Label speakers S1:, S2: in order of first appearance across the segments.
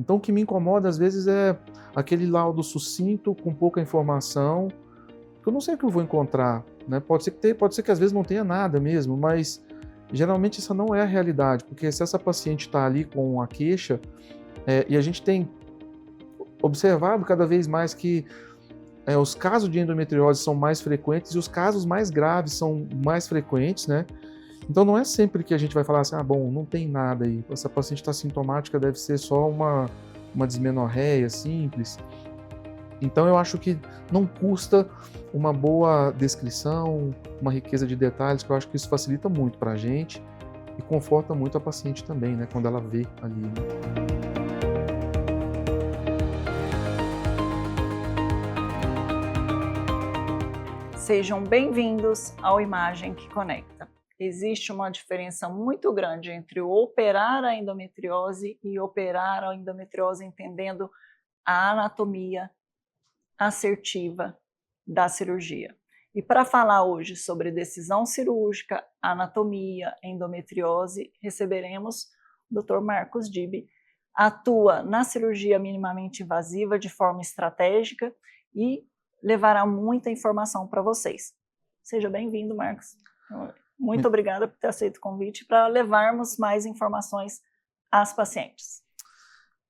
S1: Então, o que me incomoda, às vezes, é aquele laudo sucinto, com pouca informação, que eu não sei o que eu vou encontrar, né? Pode ser que às vezes não tenha nada mesmo, mas geralmente essa não é a realidade, porque se essa paciente está ali com a queixa, e a gente tem observado cada vez mais que os casos de endometriose são mais frequentes e os casos mais graves são mais frequentes, né? Então não é sempre que a gente vai falar assim, bom, não tem nada aí, essa paciente está sintomática, deve ser só uma dismenorreia simples. Então eu acho que não custa uma boa descrição, uma riqueza de detalhes, que eu acho que isso facilita muito para a gente e conforta muito a paciente também, né, quando ela vê ali, né?
S2: Sejam bem-vindos ao Imagem que Conecta. Existe uma diferença muito grande entre operar a endometriose e operar a endometriose entendendo a anatomia assertiva da cirurgia. E para falar hoje sobre decisão cirúrgica, anatomia, endometriose, receberemos o Dr. Marcos Dib. Atua na cirurgia minimamente invasiva de forma estratégica e levará muita informação para vocês. Seja bem-vindo, Marcos. Muito obrigada por ter aceito o convite para levarmos mais informações às pacientes.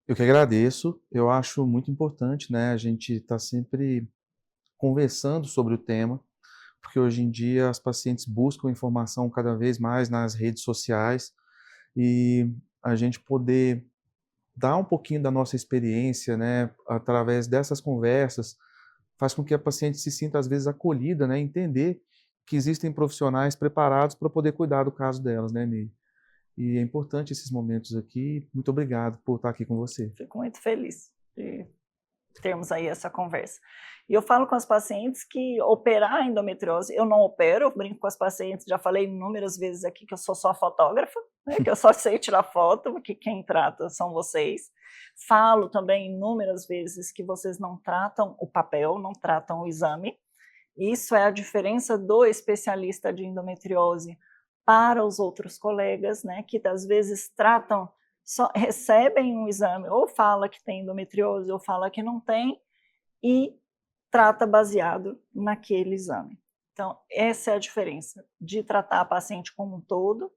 S1: Eu que agradeço, eu acho muito importante, né, a gente estar sempre conversando sobre o tema, porque hoje em dia as pacientes buscam informação cada vez mais nas redes sociais e a gente poder dar um pouquinho da nossa experiência, né, através dessas conversas, faz com que a paciente se sinta às vezes acolhida, né, entender que existem profissionais preparados para poder cuidar do caso delas, né, Ney? E é importante esses momentos aqui. Muito obrigado por estar aqui com você.
S2: Fico muito feliz de termos aí essa conversa. E eu falo com as pacientes que operar a endometriose, eu não opero, eu brinco com as pacientes, já falei inúmeras vezes aqui que eu sou só fotógrafa, né, que eu só sei tirar foto, porque quem trata são vocês. Falo também inúmeras vezes que vocês não tratam o papel, não tratam o exame. Isso é a diferença do especialista de endometriose para os outros colegas, né, que às vezes tratam, só recebem um exame, ou fala que tem endometriose, ou fala que não tem, e trata baseado naquele exame. Então, essa é a diferença de tratar a paciente como um todo,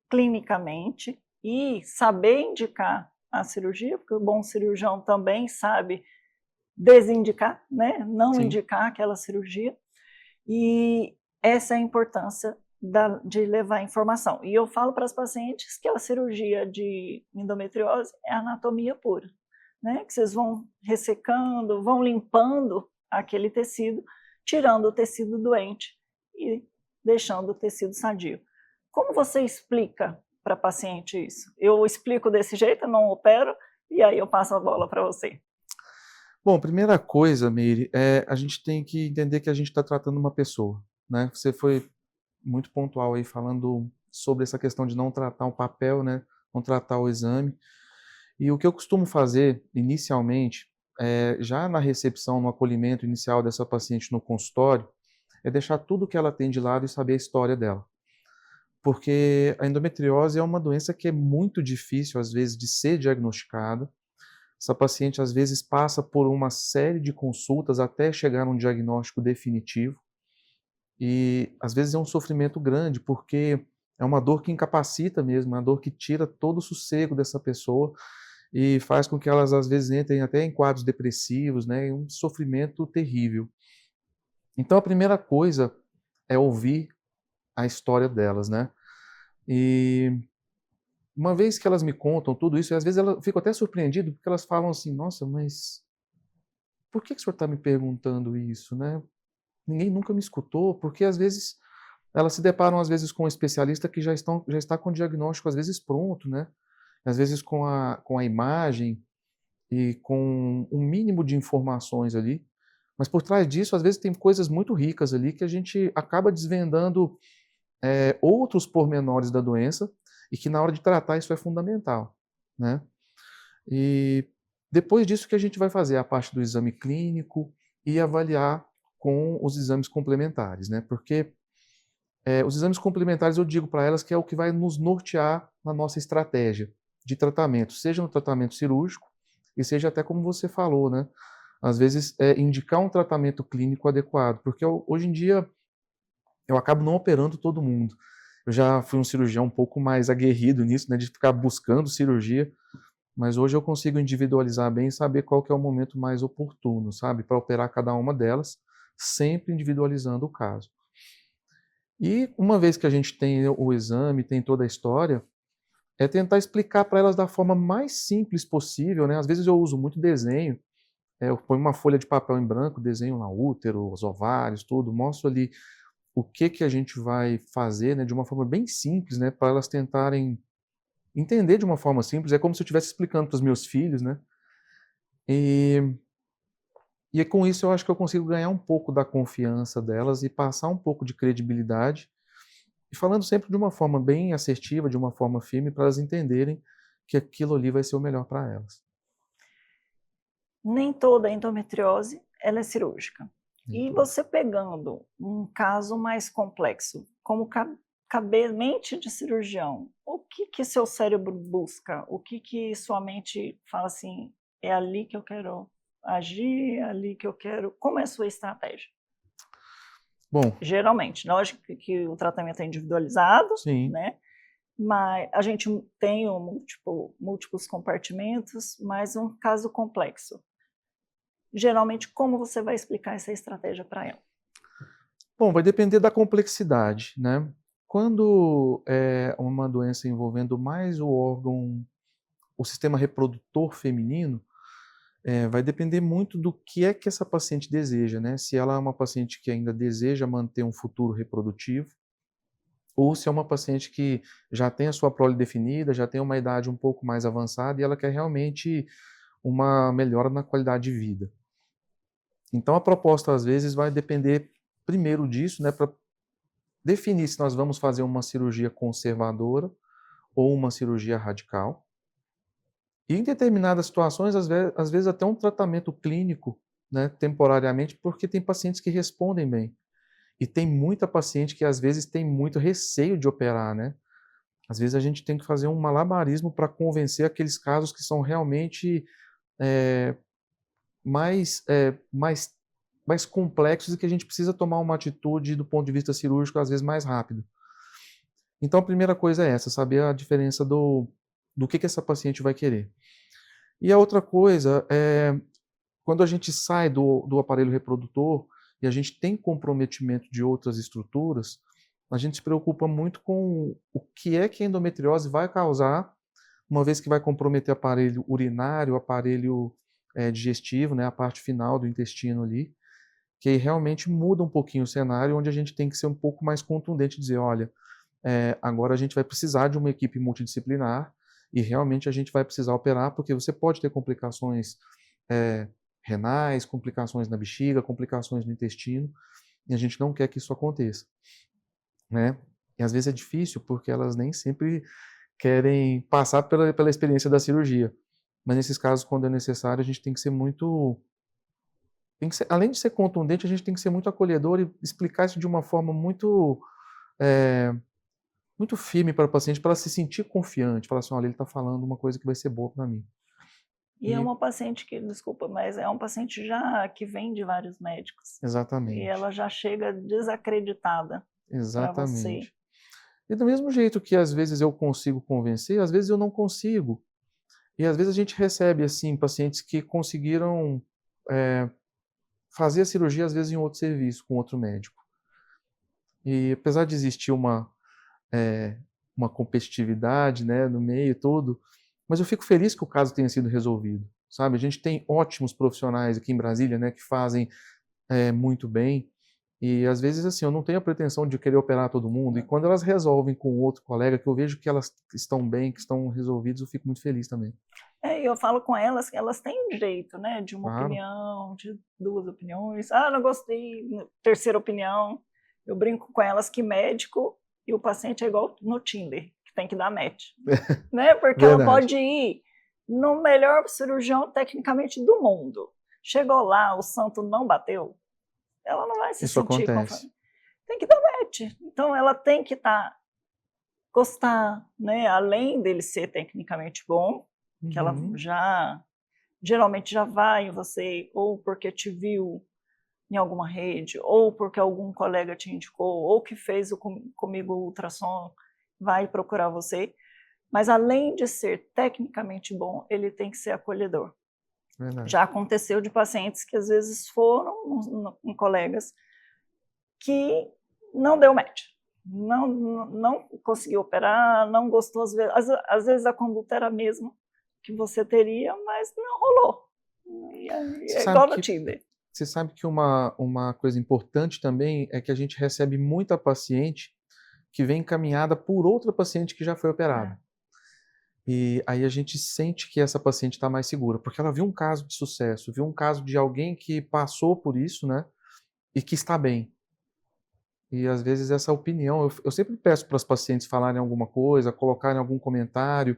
S2: clinicamente, e saber indicar a cirurgia, porque o bom cirurgião também sabe desindicar, né, não
S1: Sim.
S2: indicar aquela cirurgia, e essa é a importância de levar informação. E eu falo para as pacientes que a cirurgia de endometriose é anatomia pura, né? Que vocês vão ressecando, vão limpando aquele tecido, tirando o tecido doente e deixando o tecido sadio. Como você explica para a paciente isso? Eu explico desse jeito, eu não opero, e aí eu passo a bola para você.
S1: Bom, primeira coisa, Meire, a gente tem que entender que a gente está tratando uma pessoa, né? Você foi muito pontual aí falando sobre essa questão de não tratar o papel, né? Não tratar o exame. E o que eu costumo fazer inicialmente, já na recepção, no acolhimento inicial dessa paciente no consultório, é deixar tudo que ela tem de lado e saber a história dela. Porque a endometriose é uma doença que é muito difícil, às vezes, de ser diagnosticada. Essa paciente, às vezes, passa por uma série de consultas até chegar a um diagnóstico definitivo. E, às vezes, é um sofrimento grande, porque é uma dor que incapacita mesmo, é uma dor que tira todo o sossego dessa pessoa e faz com que elas, às vezes, entrem até em quadros depressivos, né? E um sofrimento terrível. Então, a primeira coisa é ouvir a história delas, né? E uma vez que elas me contam tudo isso, e às vezes eu fico até surpreendido, porque elas falam assim, nossa, mas por que o senhor está me perguntando isso, né? Ninguém nunca me escutou, porque às vezes elas se deparam às vezes com um especialista que já está com o diagnóstico às vezes pronto, né? Às vezes com a imagem e com um mínimo de informações ali, mas por trás disso às vezes tem coisas muito ricas ali que a gente acaba desvendando outros pormenores da doença e que na hora de tratar isso é fundamental, né? E depois disso que a gente vai fazer a parte do exame clínico e avaliar com os exames complementares, né? Porque os exames complementares eu digo para elas que é o que vai nos nortear na nossa estratégia de tratamento, seja no tratamento cirúrgico, e seja até como você falou, né? Às vezes, indicar um tratamento clínico adequado, porque hoje em dia eu acabo não operando todo mundo. Eu já fui um cirurgião um pouco mais aguerrido nisso, né, de ficar buscando cirurgia, mas hoje eu consigo individualizar bem e saber qual que é o momento mais oportuno, sabe, para operar cada uma delas, sempre individualizando o caso. E uma vez que a gente tem o exame, tem toda a história, é tentar explicar para elas da forma mais simples possível, né? Às vezes eu uso muito desenho, eu ponho uma folha de papel em branco, desenho lá o útero, os ovários, tudo, mostro ali o que a gente vai fazer, né, de uma forma bem simples, né, para elas tentarem entender de uma forma simples. É como se eu estivesse explicando para os meus filhos, né? E, e com isso eu acho que eu consigo ganhar um pouco da confiança delas e passar um pouco de credibilidade, e falando sempre de uma forma bem assertiva, de uma forma firme, para elas entenderem que aquilo ali vai ser o melhor para elas.
S2: Nem toda endometriose ela é cirúrgica.
S1: Nem
S2: E
S1: tudo.
S2: você pegando um caso mais complexo, como mente de cirurgião, o que seu cérebro busca? O que sua mente fala assim, é ali que eu quero agir, é ali que eu quero... Como é a sua estratégia?
S1: Bom,
S2: Geralmente, lógico que o tratamento é individualizado,
S1: sim.
S2: né? Mas a gente tem múltiplos compartimentos, mas um caso complexo. Geralmente, como você vai explicar essa estratégia para ela?
S1: Bom, vai depender da complexidade, né? Quando é uma doença envolvendo mais o sistema reprodutor feminino, vai depender muito do que é que essa paciente deseja, né? Se ela é uma paciente que ainda deseja manter um futuro reprodutivo, ou se é uma paciente que já tem a sua prole definida, já tem uma idade um pouco mais avançada e ela quer realmente uma melhora na qualidade de vida. Então a proposta às vezes vai depender primeiro disso, né, para definir se nós vamos fazer uma cirurgia conservadora ou uma cirurgia radical. E em determinadas situações, às vezes até um tratamento clínico, né, temporariamente, porque tem pacientes que respondem bem. E tem muita paciente que às vezes tem muito receio de operar, né? Às vezes a gente tem que fazer um malabarismo para convencer aqueles casos que são realmente é, mais, é, mais, mais complexos e que a gente precisa tomar uma atitude do ponto de vista cirúrgico, às vezes mais rápido. Então a primeira coisa é essa, saber a diferença do que essa paciente vai querer. E a outra coisa é, quando a gente sai do aparelho reprodutor e a gente tem comprometimento de outras estruturas, a gente se preocupa muito com o que é que a endometriose vai causar, uma vez que vai comprometer o aparelho urinário, o aparelho digestivo, né, a parte final do intestino ali, que aí realmente muda um pouquinho o cenário, onde a gente tem que ser um pouco mais contundente e dizer, olha, agora a gente vai precisar de uma equipe multidisciplinar e realmente a gente vai precisar operar, porque você pode ter complicações renais, complicações na bexiga, complicações no intestino, e a gente não quer que isso aconteça, né? E às vezes é difícil porque elas nem sempre querem passar pela experiência da cirurgia, mas nesses casos, quando é necessário, a gente tem que ser muito... além de ser contundente, a gente tem que ser muito acolhedor e explicar isso de uma forma muito, muito firme para o paciente, para ela se sentir confiante, falar assim, olha, ele está falando uma coisa que vai ser boa para mim.
S2: E é uma paciente que, desculpa, mas é um paciente já que vem de vários médicos. E
S1: Exatamente.
S2: ela já chega desacreditada para você.
S1: Exatamente. E do mesmo jeito que às vezes eu consigo convencer, às vezes eu não consigo. E às vezes a gente recebe assim pacientes que conseguiram fazer a cirurgia às vezes em outro serviço, com outro médico. E apesar de existir uma competitividade, né, no meio todo, mas eu fico feliz que o caso tenha sido resolvido, sabe? A gente tem ótimos profissionais aqui em Brasília, né, que fazem muito bem. E às vezes assim, eu não tenho a pretensão de querer operar todo mundo, e quando elas resolvem com outro colega, que eu vejo que elas estão bem, que estão resolvidas, eu fico muito feliz também.
S2: Eu falo com elas que elas têm um direito, né, de uma
S1: Claro.
S2: opinião, de duas opiniões. Ah, não gostei, terceira opinião. Eu brinco com elas que médico e o paciente é igual no Tinder, que tem que dar match, né? Porque ela
S1: Verdade.
S2: pode ir no melhor cirurgião tecnicamente do mundo. Chegou lá, o santo não bateu, ela não vai se
S1: Isso
S2: sentir
S1: acontece.
S2: confortável. Tem que dar match. Então ela tem que gostar, né? Além dele ser tecnicamente bom, que ela
S1: Uhum.
S2: já geralmente já vai em você, ou porque te viu em alguma rede, ou porque algum colega te indicou, ou que fez comigo o ultrassom, vai procurar você. Mas além de ser tecnicamente bom, ele tem que ser acolhedor.
S1: Verdade.
S2: Já aconteceu de pacientes que às vezes foram em colegas que não deu match, não conseguiu operar, não gostou, às vezes a conduta era a mesma que você teria, mas não rolou.
S1: Você
S2: É
S1: sabe
S2: igual no
S1: que
S2: Tinder.
S1: Você sabe que uma coisa importante também é que a gente recebe muita paciente que vem encaminhada por outra paciente que já foi
S2: É,
S1: operada. E aí a gente sente que essa paciente está mais segura, porque ela viu um caso de sucesso, viu um caso de alguém que passou por isso, né, e que está bem. E às vezes essa opinião, eu sempre peço para as pacientes falarem alguma coisa, colocarem algum comentário.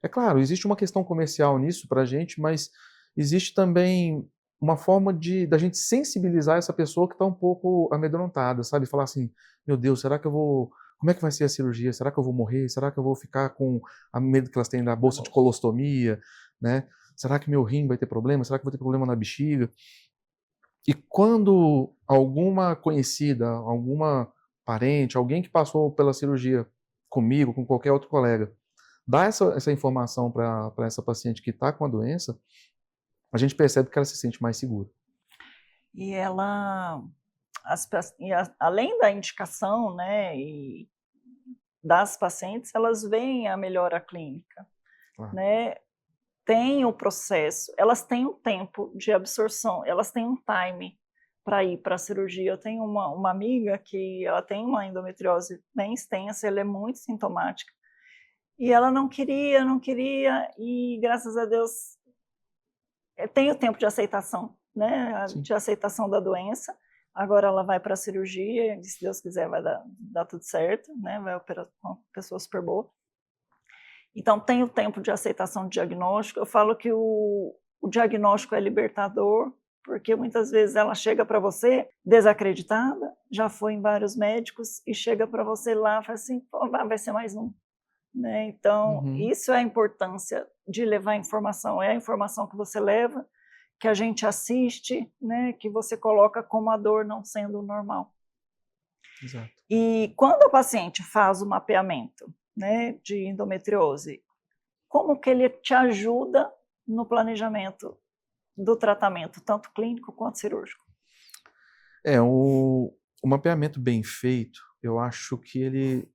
S1: É claro, existe uma questão comercial nisso para a gente, mas existe também uma forma da gente sensibilizar essa pessoa que está um pouco amedrontada, sabe? Falar assim, meu Deus, será que eu vou... Como é que vai ser a cirurgia? Será que eu vou morrer? Será que eu vou ficar com a medo que elas têm da
S2: na
S1: bolsa de
S2: bolsa.
S1: colostomia, né? Será que meu rim vai ter problema? Será que eu vou ter problema na bexiga? E quando alguma conhecida, alguma parente, alguém que passou pela cirurgia comigo, com qualquer outro colega, dá essa informação para essa paciente que está com a doença, a gente percebe que ela se sente mais segura.
S2: E ela, além da indicação, né, e das pacientes, elas veem a melhora clínica,
S1: Claro.
S2: né? Tem o processo, elas têm um tempo de absorção, elas têm um time para ir para a cirurgia. Eu tenho uma amiga que ela tem uma endometriose bem extensa, ela é muito sintomática, e ela não queria, não queria, e graças a Deus tem o tempo de aceitação, né,
S1: Sim.
S2: de aceitação da doença. Agora ela vai para a cirurgia, e se Deus quiser vai dar tudo certo, né, vai operar com uma pessoa super boa. Então tem o tempo de aceitação do diagnóstico. Eu falo que o diagnóstico é libertador, porque muitas vezes ela chega para você desacreditada, já foi em vários médicos e chega para você lá e fala assim: "Pô, vai ser mais um", né. Então
S1: Uhum.
S2: isso é a importância de levar informação, é a informação que você leva, que a gente assiste, né, que você coloca como a dor não sendo normal.
S1: Exato.
S2: E quando a paciente faz o mapeamento, né, de endometriose, como que ele te ajuda no planejamento do tratamento, tanto clínico quanto cirúrgico?
S1: É, o mapeamento bem feito, eu acho que ele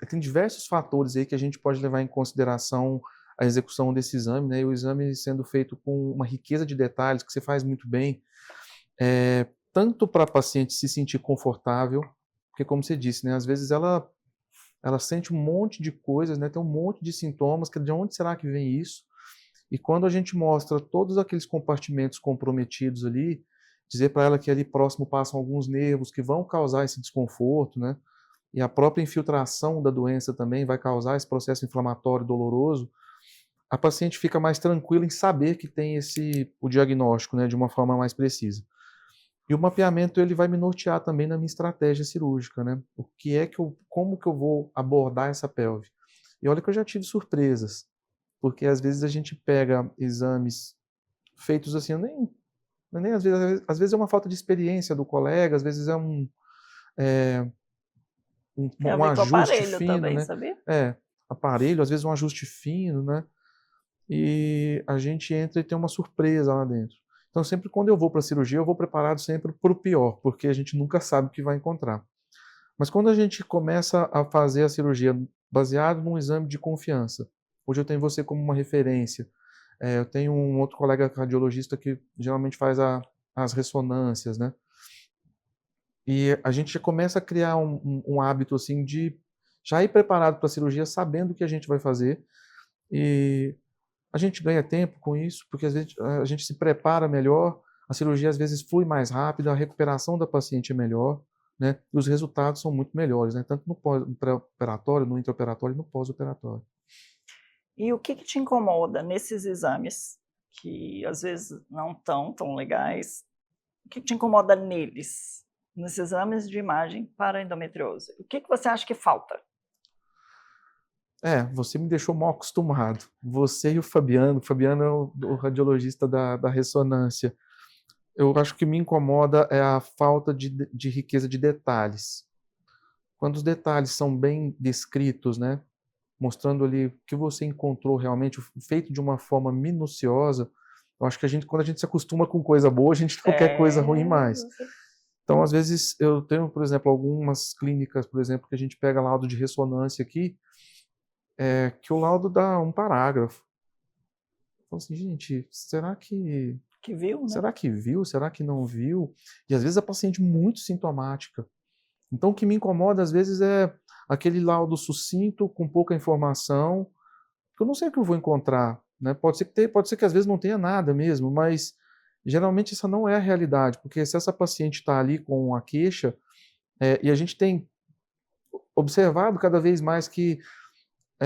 S1: tem diversos fatores aí que a gente pode levar em consideração a execução desse exame, né, e o exame sendo feito com uma riqueza de detalhes que você faz muito bem, tanto para a paciente se sentir confortável, porque como você disse, né, às vezes ela sente um monte de coisas, né, tem um monte de sintomas, que de onde será que vem isso? E quando a gente mostra todos aqueles compartimentos comprometidos ali, dizer para ela que ali próximo passam alguns nervos que vão causar esse desconforto, né? E a própria infiltração da doença também vai causar esse processo inflamatório doloroso, a paciente fica mais tranquila em saber que tem o diagnóstico, né, de uma forma mais precisa. E o mapeamento ele vai me nortear também na minha estratégia cirúrgica, né? Como que eu vou abordar essa pelve? E olha que eu já tive surpresas, porque às vezes a gente pega exames feitos assim, eu nem, não é nem às vezes é uma falta de experiência do colega, às vezes é é,
S2: Tem a
S1: um
S2: ver com o
S1: ajuste
S2: aparelho
S1: fino,
S2: também,
S1: né?
S2: sabia?
S1: É, aparelho, às vezes um ajuste fino, né? E a gente entra e tem uma surpresa lá dentro. Então, sempre quando eu vou para a cirurgia, eu vou preparado sempre para o pior, porque a gente nunca sabe o que vai encontrar. Mas quando a gente começa a fazer a cirurgia baseado num exame de confiança, hoje eu tenho você como uma referência, eu tenho um outro colega cardiologista que geralmente faz as ressonâncias, né? E a gente já começa a criar um hábito assim de já ir preparado para a cirurgia, sabendo o que a gente vai fazer. E a gente ganha tempo com isso, porque às vezes a gente se prepara melhor, a cirurgia às vezes flui mais rápido, a recuperação da paciente é melhor, né? E os resultados são muito melhores, né? Tanto no pré-operatório, no intraoperatório e no pós-operatório.
S2: E o que te incomoda nesses exames, que às vezes não estão tão legais? O que te incomoda neles, nesses exames de imagem para endometriose? O que você acha que falta?
S1: Você me deixou mal acostumado. Você e o Fabiano é o radiologista da ressonância. Eu acho que me incomoda é a falta de riqueza de detalhes. Quando os detalhes são bem descritos, né, mostrando ali o que você encontrou realmente, feito de uma forma minuciosa, eu acho que quando a gente se acostuma com coisa boa, a gente não quer coisa ruim mais. Então, às vezes, eu tenho, por exemplo, algumas clínicas, por exemplo, que a gente pega laudo de ressonância aqui, que o laudo dá um parágrafo. Então, assim, gente, será que
S2: viu, né?
S1: Será que viu? Será que não viu? E às vezes a paciente muito sintomática. Então o que me incomoda às vezes é aquele laudo sucinto, com pouca informação, que eu não sei o que eu vou encontrar, né? Pode ser que às vezes não tenha nada mesmo, mas geralmente essa não é a realidade, porque se essa paciente está ali com a queixa, e a gente tem observado cada vez mais que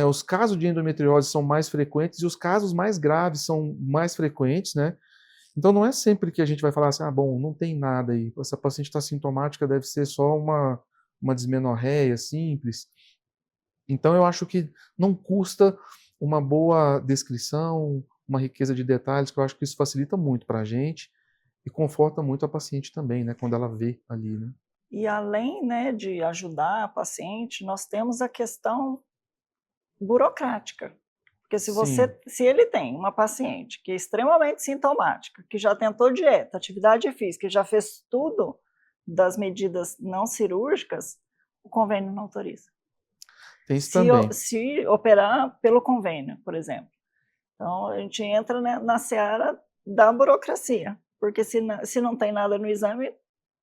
S1: os casos de endometriose são mais frequentes e os casos mais graves são mais frequentes, né? Então não é sempre que a gente vai falar assim, bom, não tem nada aí, essa paciente está sintomática, deve ser só uma dismenorreia simples. Então eu acho que não custa uma boa descrição, uma riqueza de detalhes, que eu acho que isso facilita muito para a gente e conforta muito a paciente também, né, quando ela vê ali, né.
S2: E além, né, de ajudar a paciente, nós temos a questão burocrática. Porque
S1: Sim.
S2: se ele tem uma paciente que é extremamente sintomática, que já tentou dieta, atividade física, já fez tudo das medidas não cirúrgicas, o convênio não autoriza.
S1: Tem isso também.
S2: Se operar pelo convênio, por exemplo. Então, a gente entra, né, na seara da burocracia, porque se não tem nada no exame,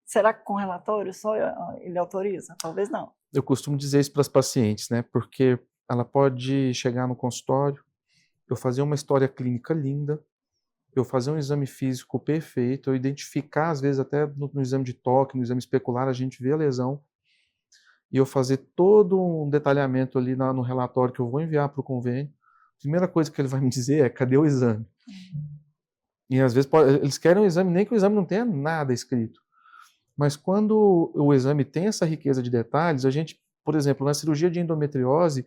S2: será que com relatório só ele autoriza? Talvez não.
S1: Eu costumo dizer isso para as pacientes, né, porque ela pode chegar no consultório, eu fazer uma história clínica linda, eu fazer um exame físico perfeito, eu identificar, às vezes, até no exame de toque, no exame especular, a gente vê a lesão, e eu fazer todo um detalhamento ali no relatório que eu vou enviar para o convênio. A primeira coisa que ele vai me dizer é: cadê o exame? E às vezes eles querem um exame, nem que o exame não tenha nada escrito. Mas quando o exame tem essa riqueza de detalhes, a gente, por exemplo, na cirurgia de endometriose,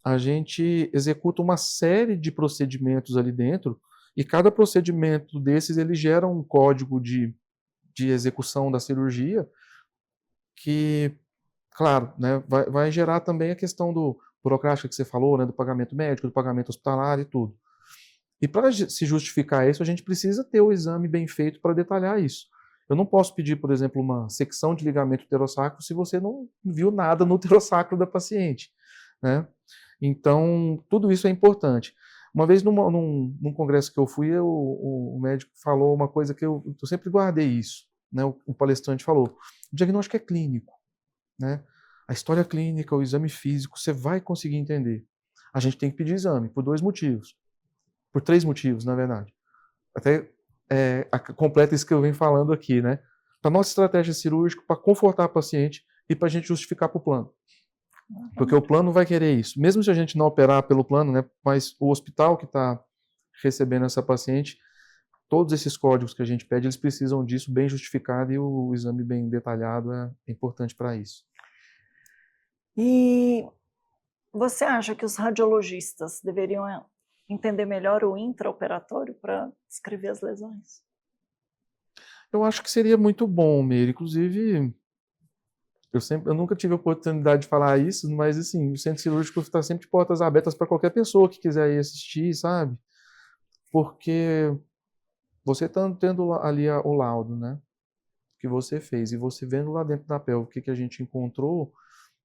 S1: a gente executa uma série de procedimentos ali dentro, e cada procedimento desses ele gera um código de execução da cirurgia que, claro, né, vai gerar também a questão do burocrática que você falou, né, do pagamento médico, do pagamento hospitalar e tudo. E para se justificar isso, a gente precisa ter o exame bem feito para detalhar isso. Eu não posso pedir, por exemplo, uma secção de ligamento uterossacro se você não viu nada no uterossacro da paciente, né? Então, tudo isso é importante. Uma vez num congresso que eu fui, o médico falou uma coisa que eu sempre guardei isso, né? O palestrante falou: o diagnóstico é clínico, né? A história clínica, o exame físico, você vai conseguir entender. A gente tem que pedir exame por 2 motivos. Por 3 motivos, na verdade. Até completa isso que eu venho falando aqui, né? Para nossa estratégia cirúrgica, para confortar a paciente e para a gente justificar para o plano. Porque o plano vai querer isso. Mesmo se a gente não operar pelo plano, né? Mas o hospital que está recebendo essa paciente, todos esses códigos que a gente pede, eles precisam disso bem justificado, e o exame bem detalhado é importante para isso.
S2: E você acha que os radiologistas deveriam entender melhor o intraoperatório para descrever as lesões?
S1: Eu acho que seria muito bom, Meire. Inclusive, eu nunca tive a oportunidade de falar isso, mas assim, o centro cirúrgico está sempre de portas abertas para qualquer pessoa que quiser ir assistir, sabe? Porque você está tendo ali o laudo, né? Que você fez, e você vendo lá dentro da pelve o que a gente encontrou,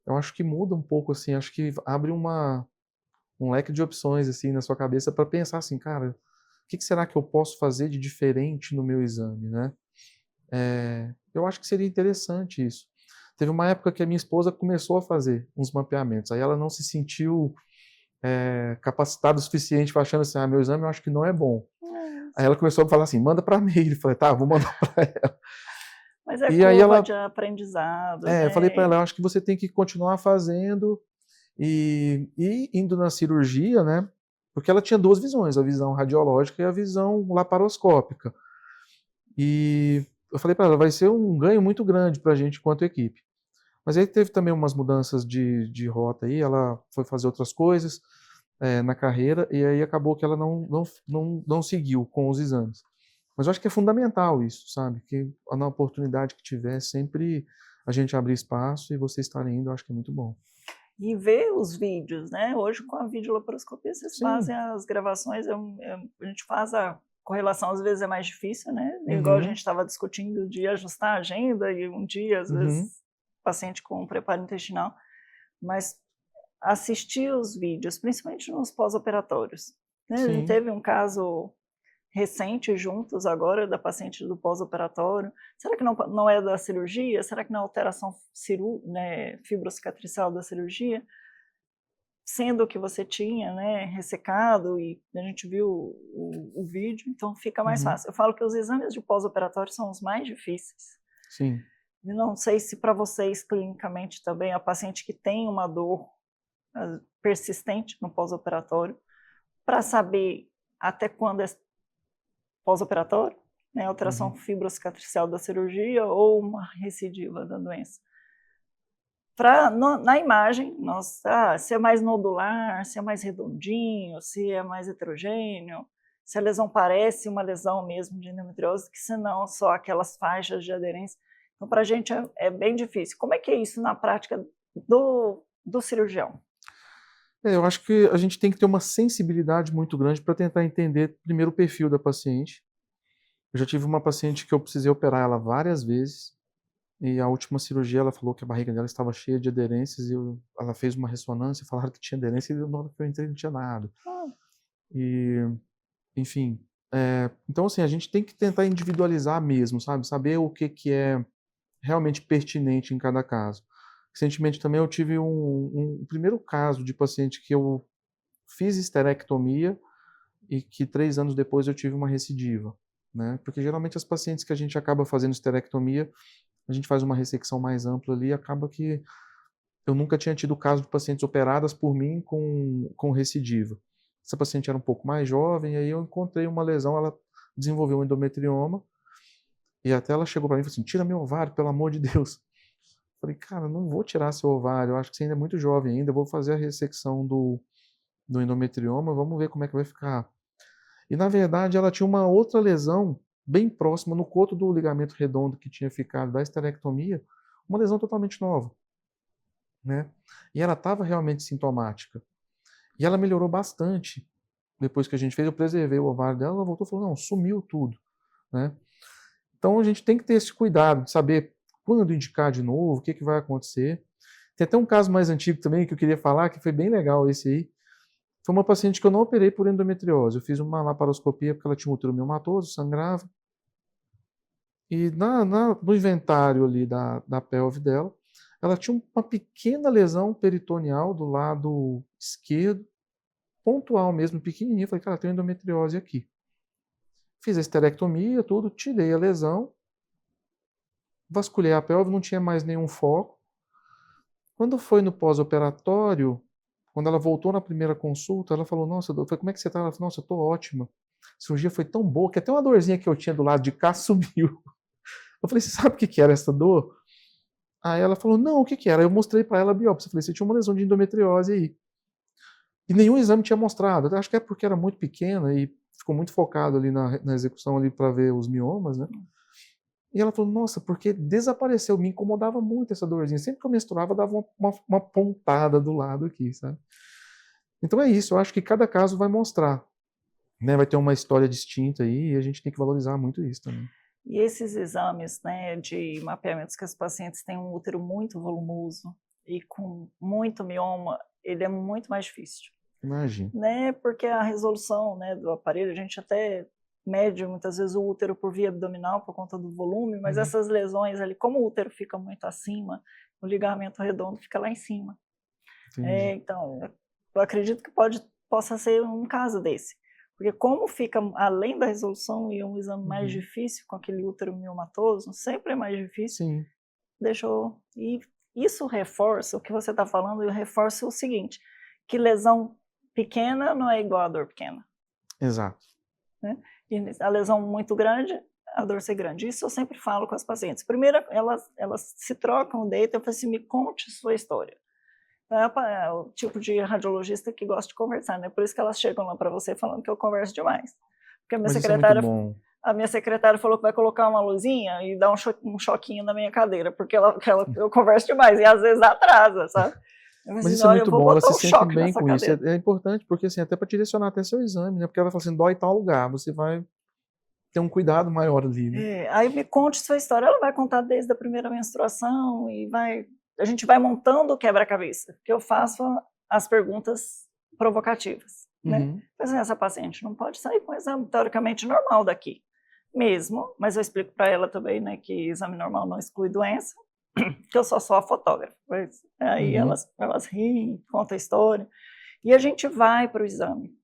S1: eu acho que muda um pouco, assim, acho que abre um leque de opções, assim, na sua cabeça para pensar assim, cara, o que será que eu posso fazer de diferente no meu exame, né? Eu acho que seria interessante isso. Teve uma época que a minha esposa começou a fazer uns mapeamentos, aí ela não se sentiu capacitada o suficiente, achando assim, meu exame eu acho que não é bom. Aí ela começou a falar assim, manda para mim. Eu falei, tá, vou mandar para ela.
S2: Mas é curva de aprendizado, né?
S1: Eu falei para ela, eu acho que você tem que continuar fazendo e indo na cirurgia, né? Porque ela tinha 2 visões, a visão radiológica e a visão laparoscópica. E eu falei para ela, vai ser um ganho muito grande para a gente enquanto equipe. Mas aí teve também umas mudanças de rota aí, ela foi fazer outras coisas na carreira, e aí acabou que ela não seguiu com os exames. Mas eu acho que é fundamental isso, sabe? Que na oportunidade que tiver, sempre a gente abrir espaço e você estar indo, eu acho que é muito bom.
S2: E ver os vídeos, né? Hoje, com a videolaparoscopia, vocês fazem
S1: Sim.
S2: as gravações, a gente faz a correlação, às vezes é mais difícil, né? Igual a
S1: Uhum,
S2: gente estava discutindo de ajustar a agenda, e um dia, às
S1: uhum,
S2: vezes, paciente com preparo intestinal, mas assistir os vídeos, principalmente nos pós-operatórios, né? A gente
S1: sim.
S2: teve um caso recente juntos agora, da paciente do pós-operatório. Será que não é da cirurgia? Será que não é alteração né, fibrocicatricial da cirurgia? Sendo que você tinha, né, ressecado, e a gente viu o vídeo, então fica mais
S1: Uhum,
S2: fácil. Eu falo que os exames de pós-operatório são os mais difíceis.
S1: sim.
S2: E não sei se para vocês, clinicamente também, a paciente que tem uma dor persistente no pós-operatório, para saber até quando é pós-operatório, né, alteração
S1: Uhum.
S2: fibrocicatricial da cirurgia ou uma recidiva da doença. Na imagem, se é mais nodular, se é mais redondinho, se é mais heterogêneo, se a lesão parece uma lesão mesmo de endometriose, que se não só aquelas faixas de aderência. Então, para a gente é bem difícil. Como é que é isso na prática do cirurgião?
S1: Eu acho que a gente tem que ter uma sensibilidade muito grande para tentar entender primeiro o perfil da paciente. Eu já tive uma paciente que eu precisei operar ela várias vezes, e a última cirurgia ela falou que a barriga dela estava cheia de aderências, e ela fez uma ressonância e falaram que tinha aderência, e na hora que eu entrei não tinha nada.
S2: Ah,
S1: E, enfim, então assim, a gente tem que tentar individualizar mesmo, sabe? Saber o que que é realmente pertinente em cada caso. Recentemente também eu tive um primeiro caso de paciente que eu fiz esterectomia e que 3 anos depois eu tive uma recidiva, né? Porque geralmente as pacientes que a gente acaba fazendo esterectomia, a gente faz uma ressecção mais ampla ali, e acaba que eu nunca tinha tido caso de pacientes operadas por mim com recidiva. Essa paciente era um pouco mais jovem, e aí eu encontrei uma lesão, ela desenvolveu um endometrioma, e até ela chegou para mim e falou assim: tira meu ovário, pelo amor de Deus. Falei, cara, não vou tirar seu ovário, eu acho que você ainda é muito jovem ainda, vou fazer a ressecção do endometrioma, vamos ver como é que vai ficar. E na verdade ela tinha uma outra lesão bem próxima no coto do ligamento redondo que tinha ficado da esterectomia, uma lesão totalmente nova, né? E ela estava realmente sintomática. E ela melhorou bastante depois que a gente fez. Eu preservei o ovário dela, ela voltou e falou: não, sumiu tudo, né? Então a gente tem que ter esse cuidado de saber quando indicar de novo, o que, que vai acontecer. Tem até um caso mais antigo também que eu queria falar, que foi bem legal esse aí. Foi uma paciente que eu não operei por endometriose. Eu fiz uma laparoscopia porque ela tinha um útero miomatoso, sangrava. E no inventário ali da pelve dela, ela tinha uma pequena lesão peritoneal do lado esquerdo, pontual mesmo, pequenininha. Falei, cara, tem endometriose aqui. Fiz a esterectomia, tudo, tirei a lesão, vasculhei a pelve, não tinha mais nenhum foco. Quando foi no pós-operatório, quando ela voltou na primeira consulta, ela falou: nossa, doutor, como é que você está? Ela falou: nossa, eu estou ótima. A cirurgia foi tão boa que até uma dorzinha que eu tinha do lado de cá sumiu. Eu falei: você sabe o que que era essa dor? Aí ela falou: não, o que que era? Eu mostrei para ela a biópsia. Eu falei: você tinha uma lesão de endometriose aí. E nenhum exame tinha mostrado. Eu acho que é porque era muito pequena e ficou muito focado ali na execução ali para ver os miomas, né? E ela falou: nossa, porque desapareceu, me incomodava muito essa dorzinha. Sempre que eu menstruava, dava uma pontada do lado aqui, sabe? Então é isso, eu acho que cada caso vai mostrar, né? Vai ter uma história distinta aí, e a gente tem que valorizar muito isso também.
S2: e esses exames, né, de mapeamentos, que os pacientes têm um útero muito volumoso e com muito mioma, ele é muito mais difícil,
S1: Imagina.
S2: né, porque a resolução, né, do aparelho, a gente até mede muitas vezes o útero por via abdominal por conta do volume, mas
S1: Uhum.
S2: essas lesões ali, como o útero fica muito acima, o ligamento redondo fica lá em cima.
S1: Entendi.
S2: Então, eu acredito que possa ser um caso desse, porque como fica além da resolução e é um exame mais
S1: Uhum.
S2: difícil com aquele útero miomatoso, sempre é mais difícil,
S1: Sim,
S2: e isso reforça o que você está falando, e reforça o seguinte, que lesão pequena não é igual a dor pequena,
S1: exato.
S2: né? E a lesão muito grande a dor ser grande. Isso eu sempre falo com as pacientes. Primeiro, elas se trocam, deitam, eu falo assim, me conte sua história. É o tipo de radiologista que gosta de conversar, né? Por isso que elas chegam lá para você falando que eu converso demais. Porque
S1: Mas isso é muito bom.
S2: a minha secretária falou que vai colocar uma luzinha e dar um choquinho na minha cadeira, porque eu converso demais, e às vezes atrasa, sabe?
S1: Mas isso é muito bom, ela se sente bem com isso.
S2: cadeira.
S1: É importante, porque assim, até para direcionar até seu exame, né? Porque ela fala assim, dói em tal lugar, você vai ter um cuidado maior ali, né?
S2: Aí me conte sua história, ela vai contar desde a primeira menstruação e a gente vai montando o quebra-cabeça, que eu faço as perguntas provocativas, né?
S1: Uhum.
S2: Mas essa paciente não pode sair com um exame teoricamente normal daqui, mesmo, mas eu explico para ela também, né, que exame normal não exclui doença, que eu sou só fotógrafa. Mas aí elas riem, contam a história, e a gente vai para o exame.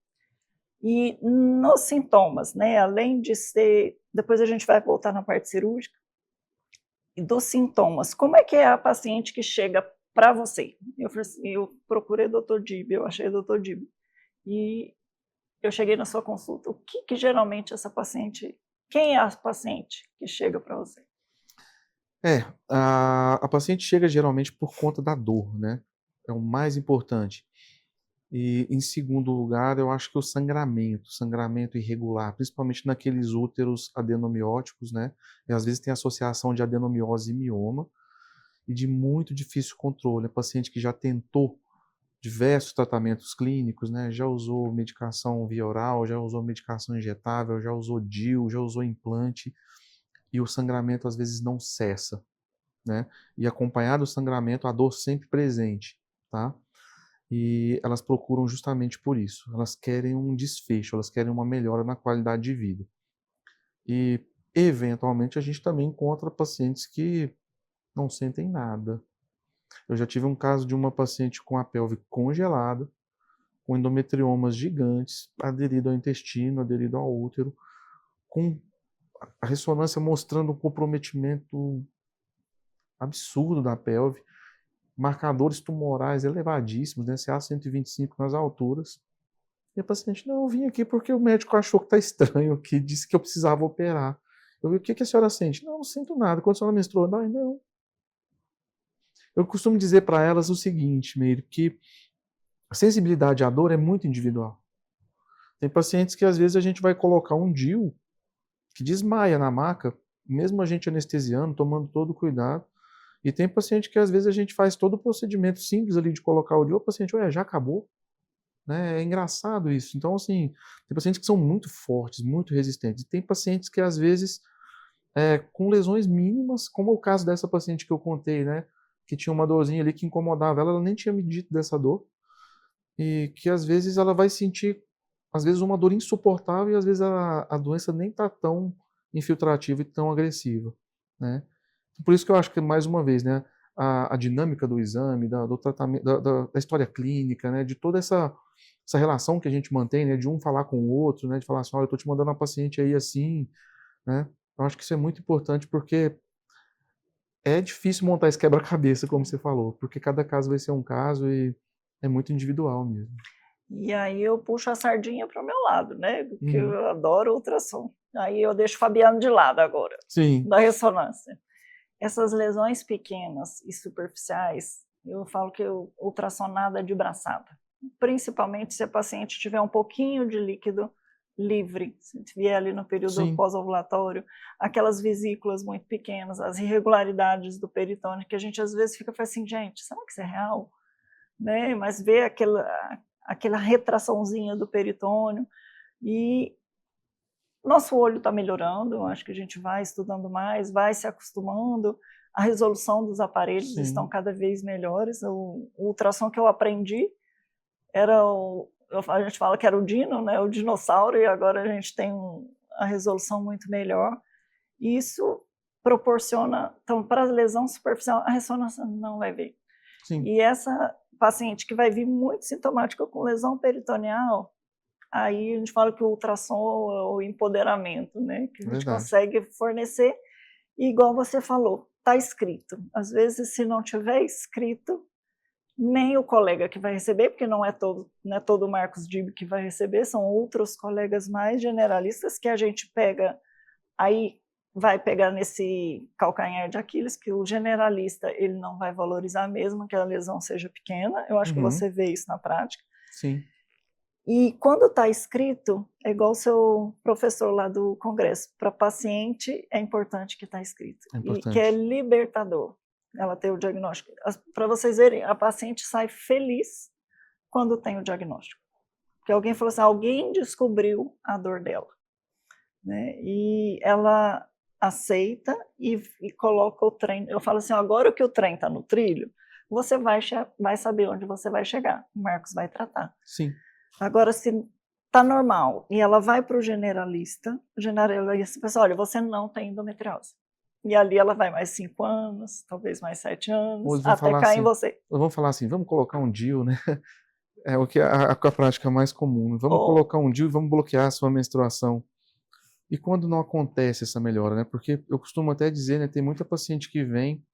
S2: E nos sintomas, né, além de ser, depois a gente vai voltar na parte cirúrgica, e dos sintomas, como é que é a paciente que chega para você? Eu procurei o Dr. Dib, eu achei o Dr. Dib, e eu cheguei na sua consulta, o que geralmente essa paciente, quem é a paciente que chega para você?
S1: A paciente chega geralmente por conta da dor, né? É o mais importante. E, em segundo lugar, eu acho que o sangramento irregular, principalmente naqueles úteros adenomióticos, né? E às vezes tem associação de adenomiose e mioma, e de muito difícil controle. É paciente que já tentou diversos tratamentos clínicos, né? Já usou medicação via oral, já usou medicação injetável, já usou DIU, já usou implante, e o sangramento às vezes não cessa, né? E acompanhado do sangramento, a dor sempre presente, tá? E elas procuram justamente por isso. Elas querem um desfecho, elas querem uma melhora na qualidade de vida. E, eventualmente, a gente também encontra pacientes que não sentem nada. Eu já tive um caso de uma paciente com a pelve congelada, com endometriomas gigantes, aderido ao intestino, aderido ao útero, com a ressonância mostrando um comprometimento absurdo da pelve, marcadores tumorais elevadíssimos, né, CA 125 nas alturas. E a paciente, não, eu vim aqui porque o médico achou que está estranho, que disse que eu precisava operar. Eu vi, o que a senhora sente? Não sinto nada. Quando a senhora menstruou? Não, não. Eu costumo dizer para elas o seguinte, Meire, que a sensibilidade à dor é muito individual. Tem pacientes que às vezes a gente vai colocar um DIU que desmaia na maca, mesmo a gente anestesiando, tomando todo o cuidado. E tem paciente que às vezes a gente faz todo o procedimento simples ali de colocar o DIU, o paciente, ué, já acabou? Né? É engraçado isso. Então, assim, tem pacientes que são muito fortes, muito resistentes. E tem pacientes que, às vezes, com lesões mínimas, como o caso dessa paciente que eu contei, né? Que tinha uma dorzinha ali que incomodava ela, ela nem tinha me dito dessa dor. E que, às vezes, ela vai sentir, às vezes, uma dor insuportável e, às vezes, a doença nem está tão infiltrativa e tão agressiva, né? Por isso que eu acho que, mais uma vez, né? A dinâmica do exame, do tratamento, da história clínica, né? De toda essa relação que a gente mantém, né, de um falar com o outro, né, de falar assim, olha, eu estou te mandando uma paciente aí assim, né, eu acho que isso é muito importante porque é difícil montar esse quebra-cabeça, como você falou, porque cada caso vai ser um caso e é muito individual mesmo.
S2: E aí eu puxo a sardinha para o meu lado, né, porque eu adoro ultrassom. Aí eu deixo o Fabiano de lado agora,
S1: Sim.
S2: da ressonância. Essas lesões pequenas e superficiais, eu falo que ultrassom nada de braçada. Principalmente se a paciente tiver um pouquinho de líquido livre, se vier ali no período pós-ovulatório, aquelas vesículas muito pequenas, as irregularidades do peritônio, que a gente às vezes fica assim, gente, será que isso é real? Né? Mas vê aquela retraçãozinha do peritônio, e nosso olho está melhorando, acho que a gente vai estudando mais, vai se acostumando, a resolução dos aparelhos estão cada vez melhores, o ultrassom que eu aprendi a gente fala que era o dino, né, o dinossauro, e agora a gente tem a resolução muito melhor, e isso proporciona, então, para a lesão superficial, a ressonância não vai ver.
S1: Sim.
S2: E essa paciente que vai vir muito sintomática com lesão peritoneal, aí a gente fala que o ultrassom é o empoderamento, né, que a gente consegue fornecer, e igual você falou, está escrito. Às vezes, se não tiver escrito, nem o colega que vai receber, porque não é todo o Marcos Dib que vai receber, são outros colegas mais generalistas que a gente pega aí vai pegar nesse calcanhar de Aquiles, que o generalista ele não vai valorizar mesmo que a lesão seja pequena. Eu acho que você vê isso na prática.
S1: Sim.
S2: E quando está escrito, é igual o seu professor lá do congresso, para paciente é importante que está escrito,
S1: É
S2: e que é
S1: importante.
S2: libertador, ela ter o diagnóstico. Para vocês verem, a paciente sai feliz quando tem o diagnóstico, porque alguém falou assim, alguém descobriu a dor dela, né? E ela aceita e coloca o trem. Eu falo assim, agora que o trem está no trilho, você vai saber onde você vai chegar, o Marcos vai tratar.
S1: Sim.
S2: Agora, se está normal e ela vai para o generalista pensa, olha, você não tem endometriose. E ali ela vai mais 5 anos, talvez mais 7 anos, até cair em você.
S1: Vamos falar assim, vamos colocar um DIU, né? É o que a prática mais comum. Vamos colocar um DIU e vamos bloquear a sua menstruação. E quando não acontece essa melhora, né? Porque eu costumo até dizer, né? Tem muita paciente que vem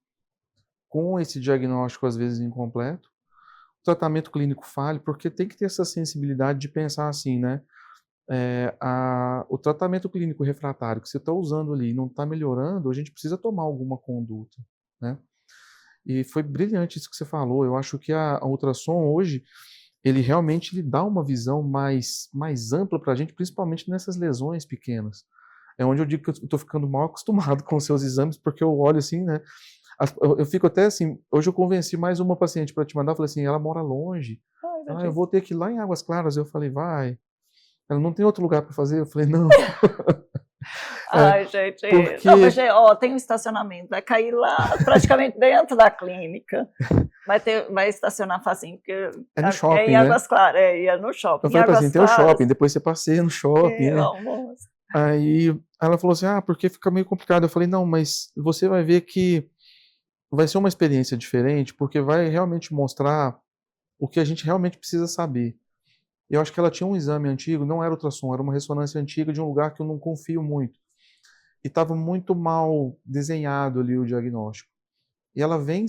S1: com esse diagnóstico às vezes incompleto, tratamento clínico falho, porque tem que ter essa sensibilidade de pensar assim, né? O tratamento clínico refratário que você está usando ali não está melhorando, a gente precisa tomar alguma conduta, né? E foi brilhante isso que você falou. Eu acho que a ultrassom hoje, ele realmente lhe dá uma visão mais ampla para a gente, principalmente nessas lesões pequenas. É onde eu digo que eu estou ficando mal acostumado com os seus exames, porque eu olho assim, né? Eu fico até assim, hoje eu convenci mais uma paciente para te mandar, eu falei assim, ela mora longe, eu vou ter que ir lá em Águas Claras. Eu falei, vai. Ela não tem outro lugar para fazer? Eu falei, não.
S2: Ai, gente,
S1: porque...
S2: não, mas tem um estacionamento, vai cair lá praticamente dentro da clínica, vai estacionar facinho, porque
S1: é no shopping,
S2: em Águas Claras, é no shopping.
S1: Eu falei para assim, tem o shopping, depois você passeia no shopping, né?
S2: Almoço.
S1: Aí ela falou assim, porque fica meio complicado. Eu falei, não, mas você vai ver que vai ser uma experiência diferente, porque vai realmente mostrar o que a gente realmente precisa saber. Eu acho que ela tinha um exame antigo, não era ultrassom, era uma ressonância antiga de um lugar que eu não confio muito. E estava muito mal desenhado ali o diagnóstico. E ela vem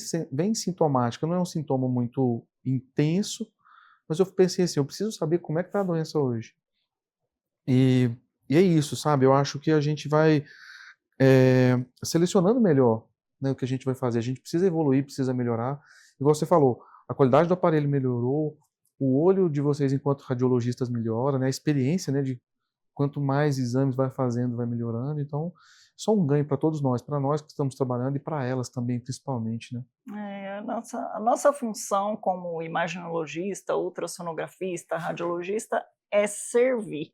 S1: sintomática, não é um sintoma muito intenso, mas eu pensei assim, eu preciso saber como é que está a doença hoje. E é isso, sabe? Eu acho que a gente vai selecionando melhor, né, o que a gente vai fazer. A gente precisa evoluir, precisa melhorar. Igual você falou, a qualidade do aparelho melhorou, o olho de vocês enquanto radiologistas melhora, né, a experiência, né, de quanto mais exames vai fazendo, vai melhorando. Então, só um ganho para todos nós, para nós que estamos trabalhando e para elas também, principalmente, né?
S2: A nossa função como imaginologista, ultrassonografista, radiologista é servir.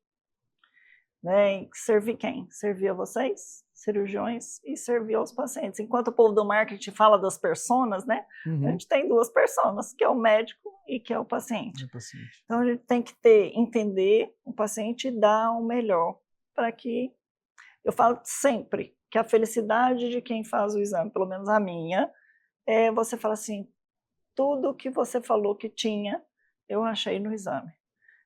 S2: Né? Servir quem? Servir a vocês, cirurgiões, e servir aos pacientes. Enquanto o povo do marketing fala das personas, né? A gente tem 2 personas, que é o médico e que é o paciente. Então a gente tem que entender o paciente e dar o melhor para que, eu falo sempre, que a felicidade de quem faz o exame, pelo menos a minha, é você fala assim, tudo que você falou que tinha, eu achei no exame.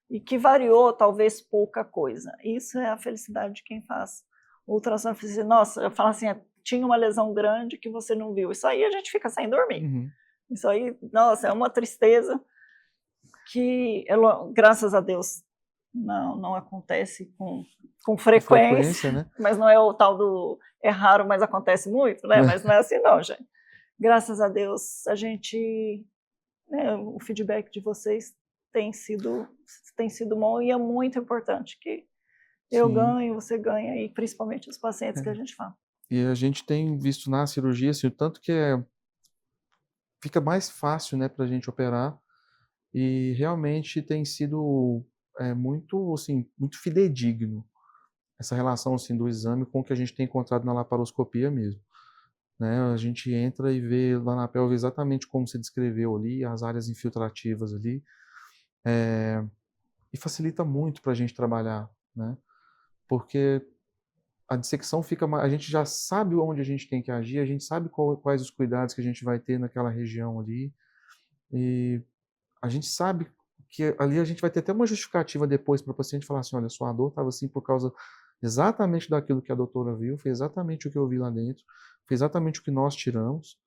S2: E que variou talvez pouca coisa. Isso é a felicidade de quem faz ultrassom. Nossa, eu falo assim, tinha uma lesão grande que você não viu. Isso aí a gente fica sem dormir. Isso aí, nossa, é uma tristeza que, graças a Deus, não acontece com frequência,
S1: né?
S2: Mas não é o tal do, é raro, mas acontece muito, né? Mas não é assim não, gente. Graças a Deus, a gente, né, o feedback de vocês tem sido bom, e é muito importante que eu ganhe, você ganha, e principalmente os pacientes que a gente fala.
S1: E a gente tem visto na cirurgia, assim, o tanto que fica mais fácil, né, para a gente operar, e realmente tem sido muito, assim, muito fidedigno essa relação, assim, do exame com o que a gente tem encontrado na laparoscopia mesmo. Né? A gente entra e vê lá na pelve exatamente como você descreveu ali, as áreas infiltrativas ali, e facilita muito para a gente trabalhar, né? Porque a dissecção a gente já sabe onde a gente tem que agir, a gente sabe quais os cuidados que a gente vai ter naquela região ali, e a gente sabe que ali a gente vai ter até uma justificativa depois para o paciente falar assim, olha, sua dor estava assim por causa exatamente daquilo que a doutora viu, foi exatamente o que eu vi lá dentro, foi exatamente o que nós tiramos,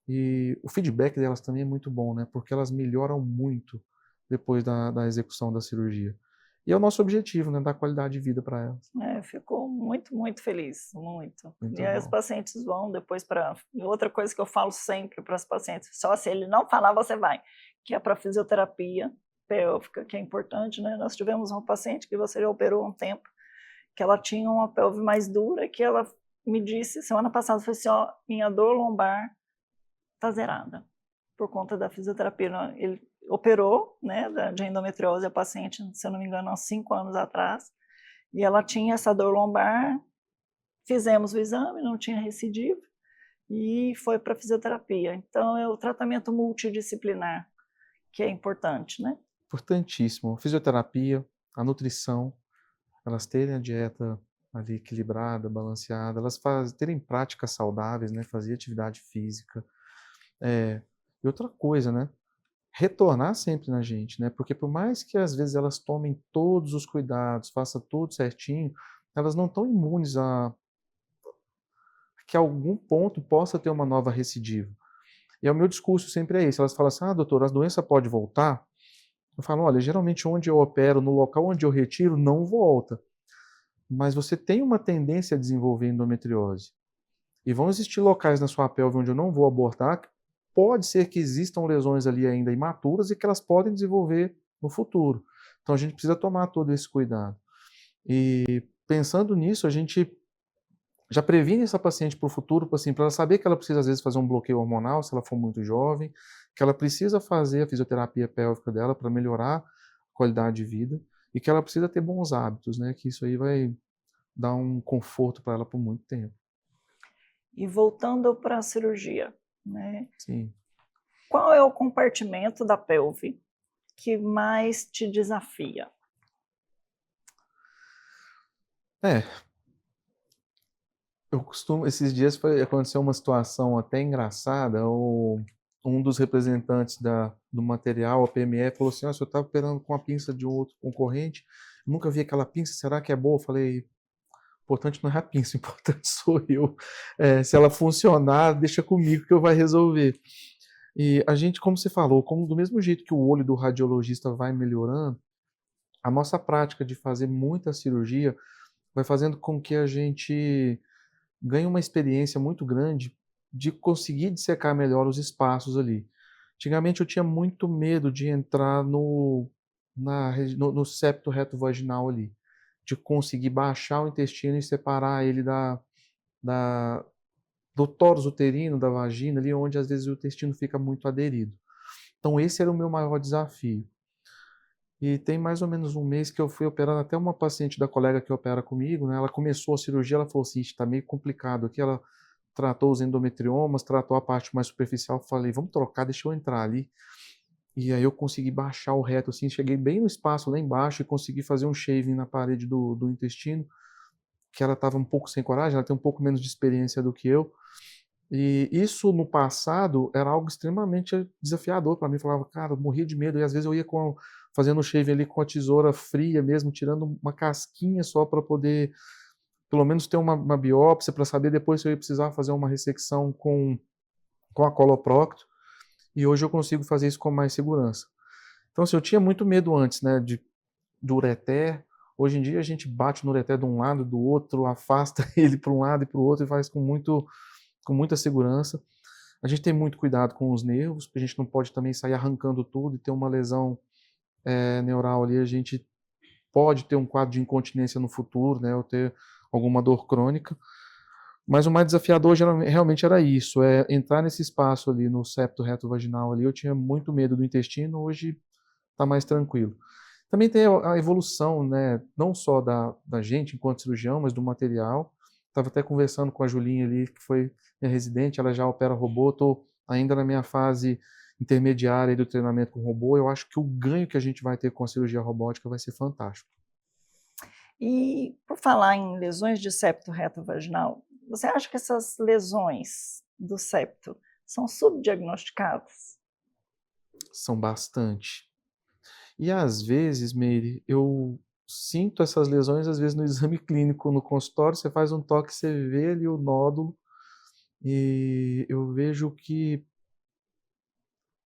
S1: e o feedback delas também é muito bom, né? Porque elas melhoram muito depois da execução da cirurgia. E é o nosso objetivo, né? Dar qualidade de vida para elas.
S2: Ficou muito, muito feliz, muito.
S1: Muito
S2: E aí os
S1: bom.
S2: pacientes vão depois para... Outra coisa que eu falo sempre para os pacientes, só se ele não falar, você vai, que é para fisioterapia pélvica, que é importante, né? Nós tivemos uma paciente que você já operou há um tempo, que ela tinha uma pelve mais dura, que ela me disse, semana passada, foi assim, ó, minha dor lombar tá zerada, por conta da fisioterapia. Ele operou, né, de endometriose a paciente, se eu não me engano, há 5 anos atrás, e ela tinha essa dor lombar, fizemos o exame, não tinha recidiva, e foi para fisioterapia. Então, é o tratamento multidisciplinar, que é importante, né?
S1: Importantíssimo. Fisioterapia, a nutrição, elas terem a dieta ali equilibrada, balanceada, elas terem práticas saudáveis, né? Fazer atividade física. E outra coisa, né? Retornar sempre na gente, né? Porque por mais que às vezes elas tomem todos os cuidados, façam tudo certinho, elas não estão imunes a que a algum ponto possa ter uma nova recidiva. E o meu discurso sempre é esse. Elas falam assim, doutor, a doença pode voltar? Eu falo, olha, geralmente onde eu opero, no local onde eu retiro, não volta. Mas você tem uma tendência a desenvolver endometriose. E vão existir locais na sua pelve onde eu não vou abortar, pode ser que existam lesões ali ainda imaturas e que elas podem desenvolver no futuro. Então a gente precisa tomar todo esse cuidado. E pensando nisso, a gente já previne essa paciente para o futuro, assim, para ela saber que ela precisa às vezes fazer um bloqueio hormonal, se ela for muito jovem, que ela precisa fazer a fisioterapia pélvica dela para melhorar a qualidade de vida e que ela precisa ter bons hábitos, né? Que isso aí vai dar um conforto para ela por muito tempo.
S2: E voltando para a cirurgia, né?
S1: Sim.
S2: Qual é o compartimento da pelve que mais te desafia?
S1: Eu costumo, esses dias aconteceu uma situação até engraçada, um dos representantes do material, a PME, falou assim, o senhor estava operando com a pinça de um outro concorrente, nunca vi aquela pinça, será que é boa? Eu falei, o importante não é a pinça, o importante sou eu. Se ela funcionar, deixa comigo que eu vai resolver. E a gente, como você falou, como do mesmo jeito que o olho do radiologista vai melhorando, a nossa prática de fazer muita cirurgia vai fazendo com que a gente ganhe uma experiência muito grande de conseguir dissecar melhor os espaços ali. Antigamente eu tinha muito medo de entrar no septo reto vaginal ali, de conseguir baixar o intestino e separar ele do tórax uterino, da vagina, ali onde às vezes o intestino fica muito aderido. Então esse era o meu maior desafio. E tem mais ou menos um mês que eu fui operando até uma paciente da colega que opera comigo, né? Ela começou a cirurgia, ela falou assim, está meio complicado aqui, ela tratou os endometriomas, tratou a parte mais superficial, falei, vamos trocar, deixa eu entrar ali. E aí eu consegui baixar o reto, assim, cheguei bem no espaço lá embaixo e consegui fazer um shaving na parede do intestino, que ela estava um pouco sem coragem, ela tem um pouco menos de experiência do que eu. E isso no passado era algo extremamente desafiador para mim. Eu falava, cara, eu morria de medo. E às vezes eu ia fazendo o shave ali com a tesoura fria mesmo, tirando uma casquinha só para poder, pelo menos, ter uma biópsia para saber depois se eu ia precisar fazer uma ressecção com a coloprocto. E hoje eu consigo fazer isso com mais segurança. Então, assim, eu tinha muito medo antes, né, do ureter. Hoje em dia a gente bate no ureter de um lado, do outro, afasta ele para um lado e para o outro e faz com muita segurança. A gente tem muito cuidado com os nervos, porque a gente não pode também sair arrancando tudo e ter uma lesão neural ali. A gente pode ter um quadro de incontinência no futuro, né, ou ter alguma dor crônica. Mas o mais desafiador realmente era isso, entrar nesse espaço ali no septo reto vaginal ali. Eu tinha muito medo do intestino, hoje está mais tranquilo. Também tem a evolução, né, não só da gente enquanto cirurgião, mas do material. Estava até conversando com a Julinha ali, que foi minha residente, ela já opera robô, estou ainda na minha fase intermediária do treinamento com robô. Eu acho que o ganho que a gente vai ter com a cirurgia robótica vai ser fantástico.
S2: E por falar em lesões de septo reto vaginal, você acha que essas lesões do septo são subdiagnosticadas?
S1: São bastante. E às vezes, Meire, eu sinto essas lesões, às vezes no exame clínico, no consultório, você faz um toque, você vê ali o nódulo, e eu vejo que,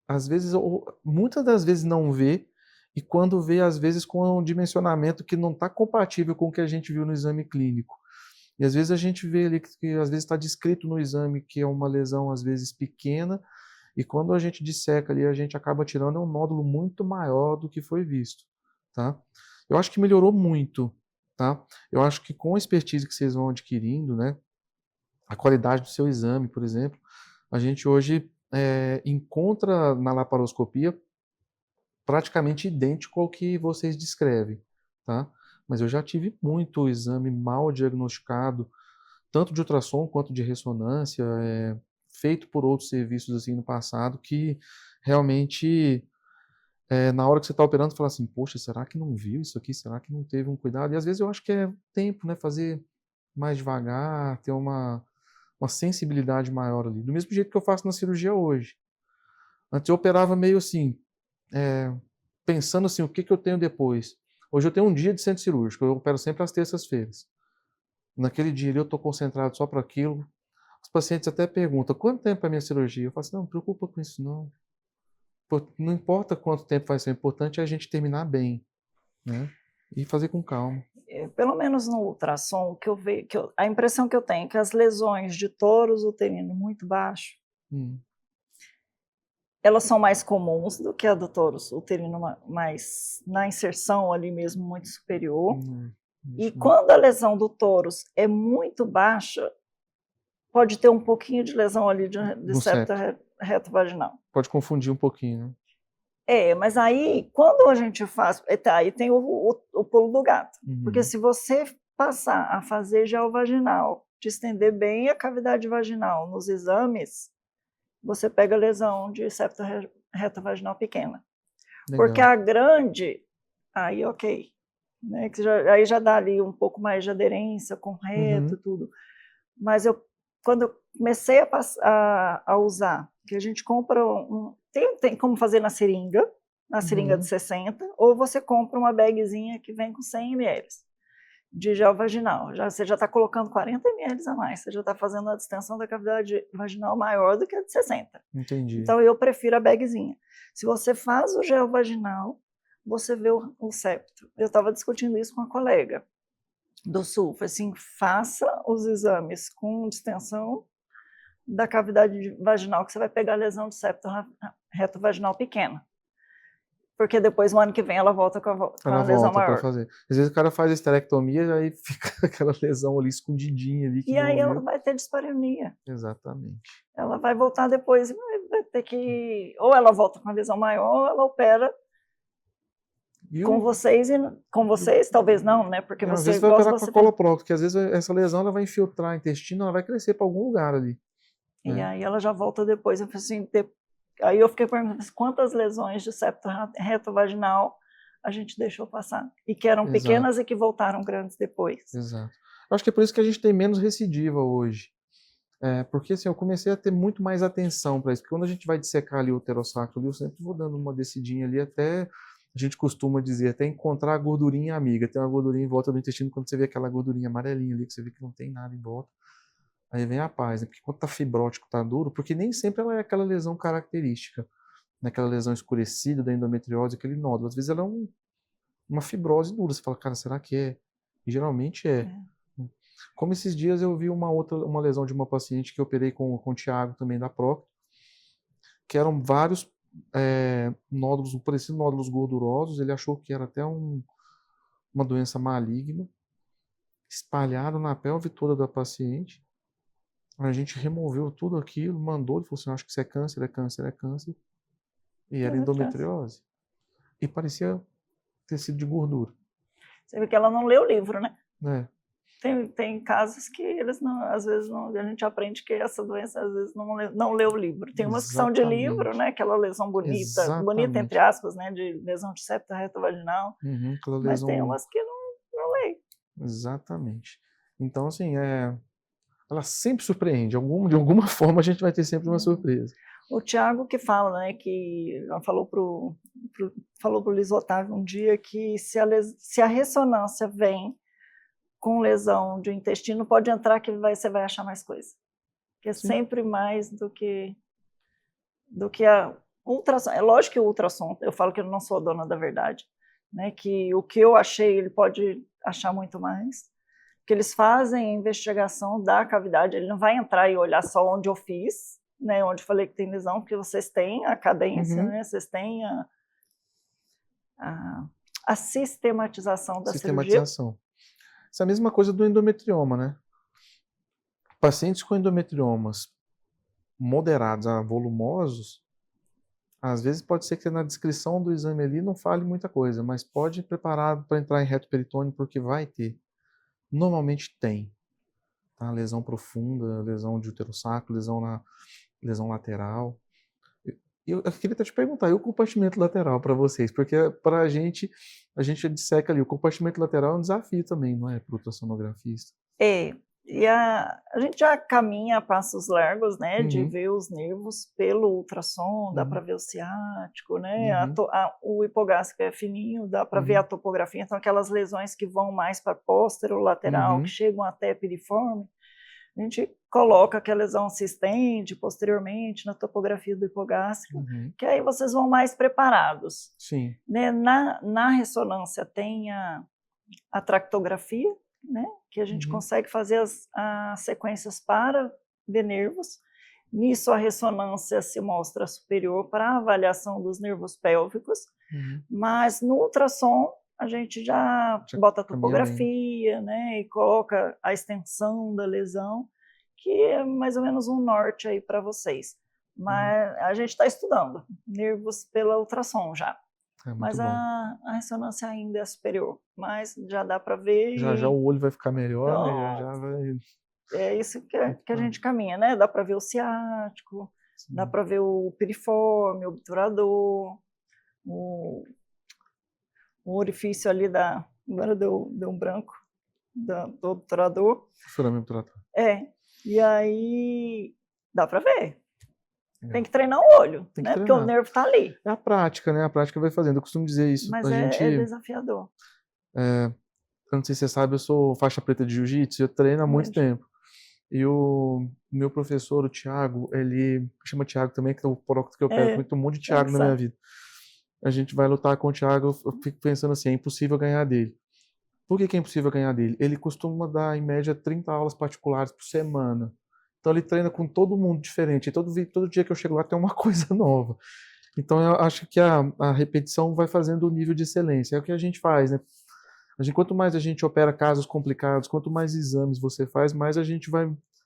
S1: às vezes, ou muitas das vezes não vê, e quando vê, às vezes com um dimensionamento que não está compatível com o que a gente viu no exame clínico. E às vezes a gente vê ali que às vezes está descrito no exame que é uma lesão às vezes pequena, e quando a gente disseca ali, a gente acaba tirando um nódulo muito maior do que foi visto, tá? Eu acho que melhorou muito, tá? Eu acho que com a expertise que vocês vão adquirindo, né, a qualidade do seu exame, por exemplo, a gente hoje encontra na laparoscopia praticamente idêntico ao que vocês descrevem, tá? Mas eu já tive muito exame mal diagnosticado, tanto de ultrassom quanto de ressonância, feito por outros serviços assim no passado, que realmente, na hora que você está operando, você fala assim, poxa, será que não viu isso aqui? Será que não teve um cuidado? E às vezes eu acho que é tempo, né? Fazer mais devagar, ter uma sensibilidade maior ali. Do mesmo jeito que eu faço na cirurgia hoje. Antes eu operava meio assim, pensando assim, o que eu tenho depois. Hoje eu tenho um dia de centro cirúrgico, eu opero sempre às terças-feiras. Naquele dia ali eu estou concentrado só para aquilo. Os pacientes até perguntam, quanto tempo é a minha cirurgia? Eu falo assim, não preocupa com isso não. Não importa quanto tempo vai ser, o importante é a gente terminar bem, né? E fazer com calma.
S2: Pelo menos no ultrassom, a impressão que eu tenho é que as lesões de torus uterino muito baixo, elas são mais comuns do que a do torus uterino mais na inserção ali mesmo muito superior. E quando a lesão do torus é muito baixa, pode ter um pouquinho de lesão ali de septo reto-vaginal.
S1: Pode confundir um pouquinho, né?
S2: Mas aí, quando a gente faz... aí tem o pulo do gato. Porque se você passar a fazer geovaginal, de estender bem a cavidade vaginal nos exames, você pega lesão de septo reto-vaginal pequena. Legal. Porque a grande, aí ok. Né, que aí já dá ali um pouco mais de aderência com reto e tudo. Mas quando eu comecei a usar, que a gente compra tem como fazer na seringa de 60, ou você compra uma bagzinha que vem com 100 ml de gel vaginal. Você já está colocando 40 ml a mais, você já está fazendo a distensão da cavidade vaginal maior do que a de 60.
S1: Entendi.
S2: Então eu prefiro a bagzinha. Se você faz o gel vaginal, você vê o septo. Eu estava discutindo isso com uma colega do Sul, assim, faça os exames com distensão da cavidade vaginal, que você vai pegar a lesão de septo reto vaginal pequena. Porque depois, no ano que vem, ela volta com a lesão maior.
S1: Fazer. Às vezes o cara faz a esterectomia e aí fica aquela lesão ali escondidinha ali.
S2: E aí ela vai ter dispareunia.
S1: Exatamente.
S2: Ela vai voltar depois, vai ter que... Ou ela volta com a lesão maior, ou ela opera com vocês, talvez não, né? Porque
S1: às vezes vai operar com a coloprol, porque às vezes essa lesão ela vai infiltrar o intestino, ela vai crescer para algum lugar ali.
S2: E aí ela já volta depois. Eu falei assim, aí eu fiquei perguntando quantas lesões de septo reto-vaginal a gente deixou passar. E que eram pequenas e que voltaram grandes depois.
S1: Exato. Eu acho que é por isso que a gente tem menos recidiva hoje. Porque assim, eu comecei a ter muito mais atenção para isso. Porque quando a gente vai dissecar ali o uterossacro, eu sempre vou dando uma descidinha ali até... A gente costuma dizer, até encontrar a gordurinha amiga. Tem uma gordurinha em volta do intestino, quando você vê aquela gordurinha amarelinha ali, que você vê que não tem nada em volta. Aí vem a paz, né? Porque quando tá fibrótico, tá duro, porque nem sempre ela é aquela lesão característica, naquela lesão escurecida da endometriose, aquele nódulo. Às vezes ela é uma fibrose dura. Você fala, cara, será que é? E geralmente é. Como esses dias eu vi uma lesão de uma paciente que eu operei com o Thiago também da Procto, que eram vários nódulos, parecidos nódulos gordurosos. Ele achou que era até uma doença maligna, espalhado na pelve toda da paciente. A gente removeu tudo aquilo, mandou, ele falou assim, acho que isso é câncer, é câncer, é câncer. E era endometriose. E parecia ter sido de gordura.
S2: Você vê que ela não leu o livro, né? Tem casos que eles não, às vezes não, a gente aprende que essa doença às vezes não lê o livro. Tem umas que são de livro, né? Aquela lesão bonita, bonita entre aspas, né? De lesão de septo reto-vaginal. Mas tem umas que não lê.
S1: Exatamente. Então, assim, ela sempre surpreende. De alguma forma a gente vai ter sempre uma surpresa.
S2: O Thiago que fala, né? Que falou pro Luiz Otávio um dia que se a ressonância vem com lesão de intestino, pode entrar que você vai achar mais coisa. Que é sempre mais do que a ultrassom. É lógico que o ultrassom, eu falo que eu não sou a dona da verdade, né? Que o que eu achei, ele pode achar muito mais. porque eles fazem a investigação da cavidade, ele não vai entrar e olhar só onde eu fiz, né, onde eu falei que tem lesão, porque vocês têm a cadência, né, vocês têm a sistematização da cirurgia.
S1: Isso é a mesma coisa do endometrioma, né? Pacientes com endometriomas moderados a volumosos, às vezes pode ser que na descrição do exame ali não fale muita coisa, mas pode ir preparado para entrar em reto peritônio, porque vai ter. Normalmente tem. Tá? Lesão profunda, lesão de uterosacro, lesão lateral. Eu queria até te perguntar, e o compartimento lateral para vocês? Porque para a gente disseca ali, o compartimento lateral é um desafio também, não é, para o ultrassonografista?
S2: E a gente já caminha a passos largos, né, de ver os nervos pelo ultrassom, dá para ver o ciático, né, o hipogástrico é fininho, dá para ver a topografia, então aquelas lesões que vão mais para lateral, que chegam até piriforme, a gente coloca que a lesão se estende posteriormente na topografia do hipogástrico, que aí vocês vão mais preparados.
S1: Sim.
S2: Né, na ressonância tem a tractografia, né, que a gente consegue fazer as sequências para ver nervos. Nisso a ressonância se mostra superior para a avaliação dos nervos pélvicos, mas no ultrassom a gente já bota a topografia, né, e coloca a extensão da lesão, que é mais ou menos um norte aí para vocês. Mas a gente está estudando nervos pela ultrassom já. Mas a ressonância ainda é superior, mas já dá para ver.
S1: Já o olho vai ficar melhor, então, né? Já vai...
S2: É isso que a gente caminha, né? Dá para ver o ciático, dá para ver o piriforme, o obturador, o orifício ali agora deu um branco, do obturador.
S1: Forame obturador.
S2: E aí dá para ver. Tem que treinar o olho, né? Porque o nervo está ali.
S1: É a prática, né? A prática vai fazendo. Eu costumo dizer isso.
S2: Mas é desafiador.
S1: Eu não sei se você sabe, eu sou faixa preta de jiu-jitsu, eu treino há muito tempo. E o meu professor, o Thiago, ele chama Thiago também, que é o próximo que eu quero, tem um monte de Thiago na minha vida. A gente vai lutar com o Thiago, eu fico pensando assim, é impossível ganhar dele. Por que é impossível ganhar dele? Ele costuma dar, em média, 30 aulas particulares por semana. Então ele treina com todo mundo diferente. E todo dia que eu chego lá tem uma coisa nova. Então eu acho que a repetição vai fazendo o nível de excelência. É o que a gente faz, né? Quanto mais a gente opera casos complicados, quanto mais exames você faz, mais a gente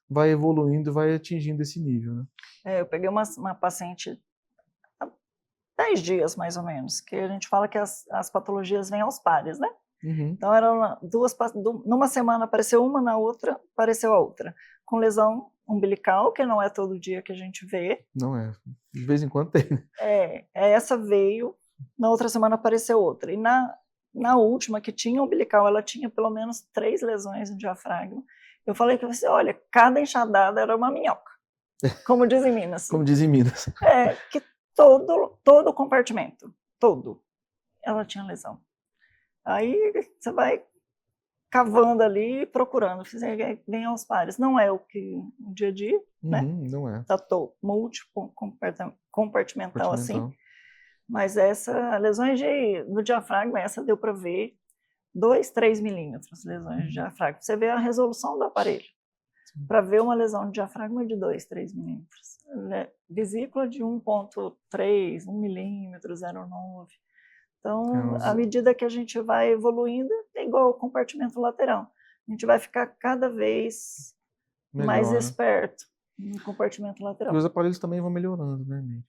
S1: vai evoluindo e vai atingindo esse nível, né?
S2: Eu peguei uma paciente há 10 dias, mais ou menos, que a gente fala que as patologias vêm aos pares, né? Então eram numa semana apareceu uma, na outra apareceu a outra. Com lesão umbilical, que não é todo dia que a gente vê.
S1: Não é, de vez em quando tem.
S2: Essa veio, na outra semana apareceu outra. E na última, que tinha umbilical, ela tinha pelo menos 3 lesões no diafragma. Eu falei que você, olha, cada enxadada era uma minhoca, como diz em Minas.
S1: Como diz em Minas.
S2: Que todo compartimento, ela tinha lesão. Aí você vai cavando ali, procurando, vem aos pares. Não é o dia a dia, né?
S1: Não é.
S2: Tá múltiplo compartimental assim. Mas lesões no diafragma, essa deu para ver 2, 3 milímetros lesões de diafragma. Você vê a resolução do aparelho. Para ver uma lesão de diafragma de 2, 3 milímetros. Vesícula de 1,3, 1 milímetro, 0,9. Então, à medida que a gente vai evoluindo, é igual ao compartimento lateral. A gente vai ficar cada vez mais esperto no compartimento lateral.
S1: E os aparelhos também vão melhorando, né, Miri?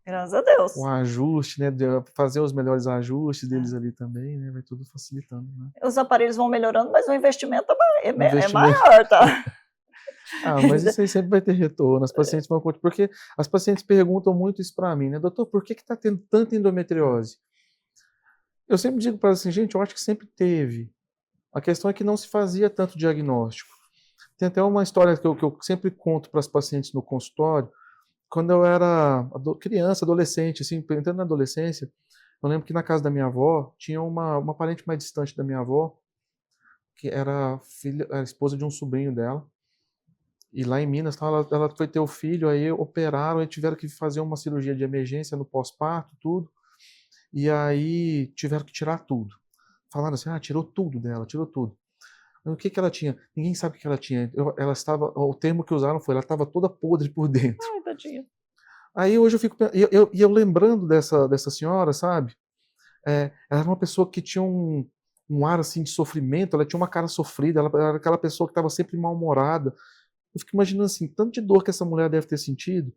S2: Graças a Deus.
S1: O ajuste, né? Fazer os melhores ajustes deles ali também, né? Vai tudo facilitando, né?
S2: Os aparelhos vão melhorando, mas o investimento é maior, tá?
S1: Mas isso aí sempre vai ter retorno. As pacientes vão... Porque as pacientes perguntam muito isso para mim, né? Doutor, por que está tendo tanta endometriose? Eu sempre digo para elas assim, gente, eu acho que sempre teve. A questão é que não se fazia tanto diagnóstico. Tem até uma história que eu sempre conto para as pacientes no consultório. Quando eu era criança, adolescente, assim, entrando na adolescência, eu lembro que na casa da minha avó tinha uma parente mais distante da minha avó, que era a esposa de um sobrinho dela. E lá em Minas, ela foi ter o filho, aí operaram, aí tiveram que fazer uma cirurgia de emergência no pós-parto, tudo. E aí tiveram que tirar tudo. Falaram assim, tirou tudo dela, tirou tudo. O que que ela tinha? Ninguém sabe o que ela tinha. Ela estava, o termo que usaram foi, ela estava toda podre por dentro.
S2: Ai, tadinha.
S1: Aí hoje eu fico, eu lembrando dessa senhora, sabe? Ela era uma pessoa que tinha um ar assim de sofrimento, ela tinha uma cara sofrida, ela era aquela pessoa que estava sempre mal-humorada. Eu fico imaginando assim, tanto de dor que essa mulher deve ter sentido.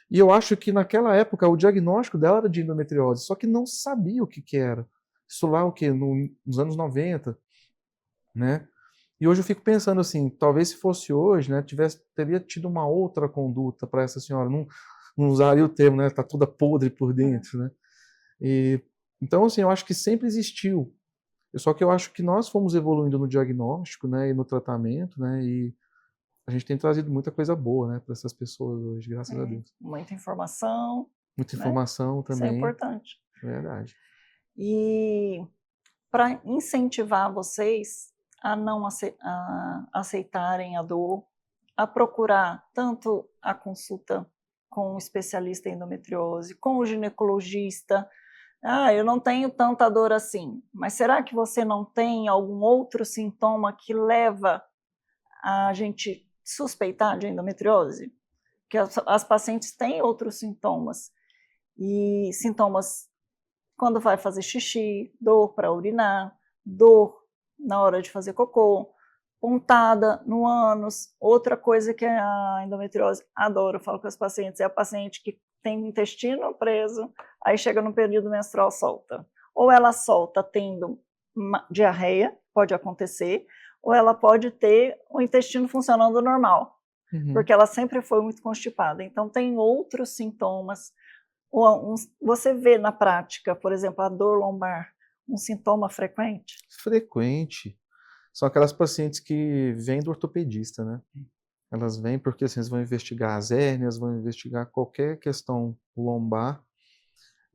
S1: E eu acho que naquela época o diagnóstico dela era de endometriose, só que não sabia o que que era. Isso lá o quê? Nos anos 90, né? E hoje eu fico pensando assim, talvez se fosse hoje, né, teria tido uma outra conduta para essa senhora, não usaria o termo, né, tá toda podre por dentro, né? E, então, assim, eu acho que sempre existiu. Só que eu acho que nós fomos evoluindo no diagnóstico, né, e no tratamento, né, e a gente tem trazido muita coisa boa, né, para essas pessoas hoje, graças a Deus.
S2: Muita informação,
S1: Muita
S2: né?
S1: informação
S2: Isso é
S1: também,
S2: importante.
S1: é verdade.
S2: E para incentivar vocês a não aceitarem a dor, a procurar tanto a consulta com o especialista em endometriose, com o ginecologista. Ah, eu não tenho tanta dor assim, mas será que você não tem algum outro sintoma que leva a gente suspeitar de endometriose? Que as pacientes têm outros sintomas, e sintomas quando vai fazer xixi, dor para urinar, dor na hora de fazer cocô, pontada no ânus. Outra coisa que a endometriose adora, eu falo com as pacientes, é a paciente que tem o intestino preso, aí chega no período menstrual, solta. Ou ela solta tendo diarreia, pode acontecer, ou ela pode ter o intestino funcionando normal, porque ela sempre foi muito constipada. Então tem outros sintomas. Você vê na prática, por exemplo, a dor lombar, um sintoma frequente?
S1: Frequente. São aquelas pacientes que vêm do ortopedista, né? Elas vêm porque assim, eles vão investigar as hérnias, vão investigar qualquer questão lombar.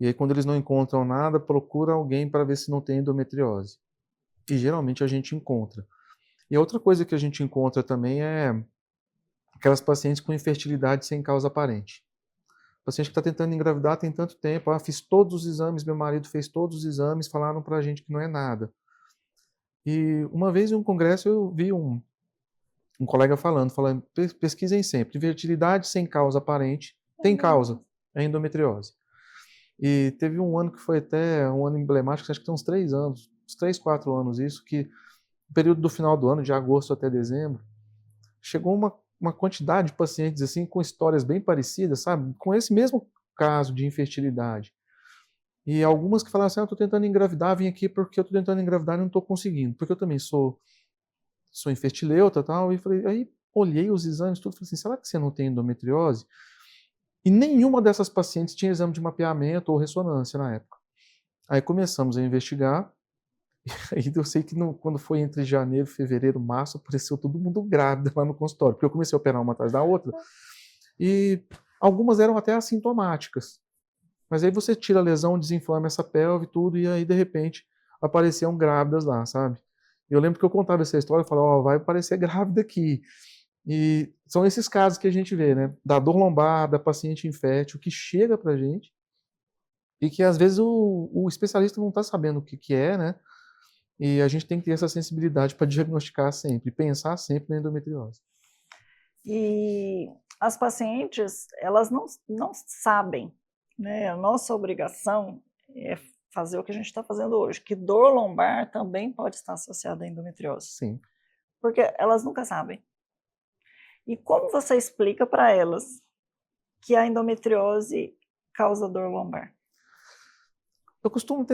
S1: E aí, quando eles não encontram nada, procura alguém para ver se não tem endometriose. E geralmente a gente encontra. E outra coisa que a gente encontra também é aquelas pacientes com infertilidade sem causa aparente. Paciente que está tentando engravidar tem tanto tempo, fiz todos os exames, meu marido fez todos os exames, falaram para a gente que não é nada. E uma vez em um congresso eu vi um colega falando, pesquisem sempre, infertilidade sem causa aparente, tem causa, é endometriose. E teve um ano que foi até um ano emblemático, acho que tem uns 3 anos, uns 3, 4 anos isso, que no período do final do ano, de agosto até dezembro, chegou uma quantidade de pacientes assim com histórias bem parecidas, sabe? Com esse mesmo caso de infertilidade. E algumas que falaram assim, eu estou tentando engravidar, vim aqui porque eu estou tentando engravidar e não estou conseguindo, porque eu também sou infertileuta e tal, e falei, aí olhei os exames tudo, falei assim, será que você não tem endometriose? E nenhuma dessas pacientes tinha exame de mapeamento ou ressonância na época. Aí começamos a investigar, e eu sei que quando foi entre janeiro, fevereiro, março, apareceu todo mundo grávida lá no consultório, porque eu comecei a operar uma atrás da outra, e algumas eram até assintomáticas. Mas aí você tira a lesão, desinflama essa pelve e tudo, e aí de repente apareciam grávidas lá, sabe? Eu lembro que eu contava essa história e falava, vai aparecer grávida aqui. E são esses casos que a gente vê, né? Da dor lombar, da paciente infértil, que chega pra gente e que às vezes o especialista não está sabendo o que que é, né? E a gente tem que ter essa sensibilidade para diagnosticar sempre, pensar sempre na endometriose.
S2: E as pacientes, elas não sabem, né? A nossa obrigação é fazer o que a gente está fazendo hoje, que dor lombar também pode estar associada à endometriose.
S1: Sim.
S2: Porque elas nunca sabem. E como você explica para elas que a endometriose causa dor lombar?
S1: Eu costumo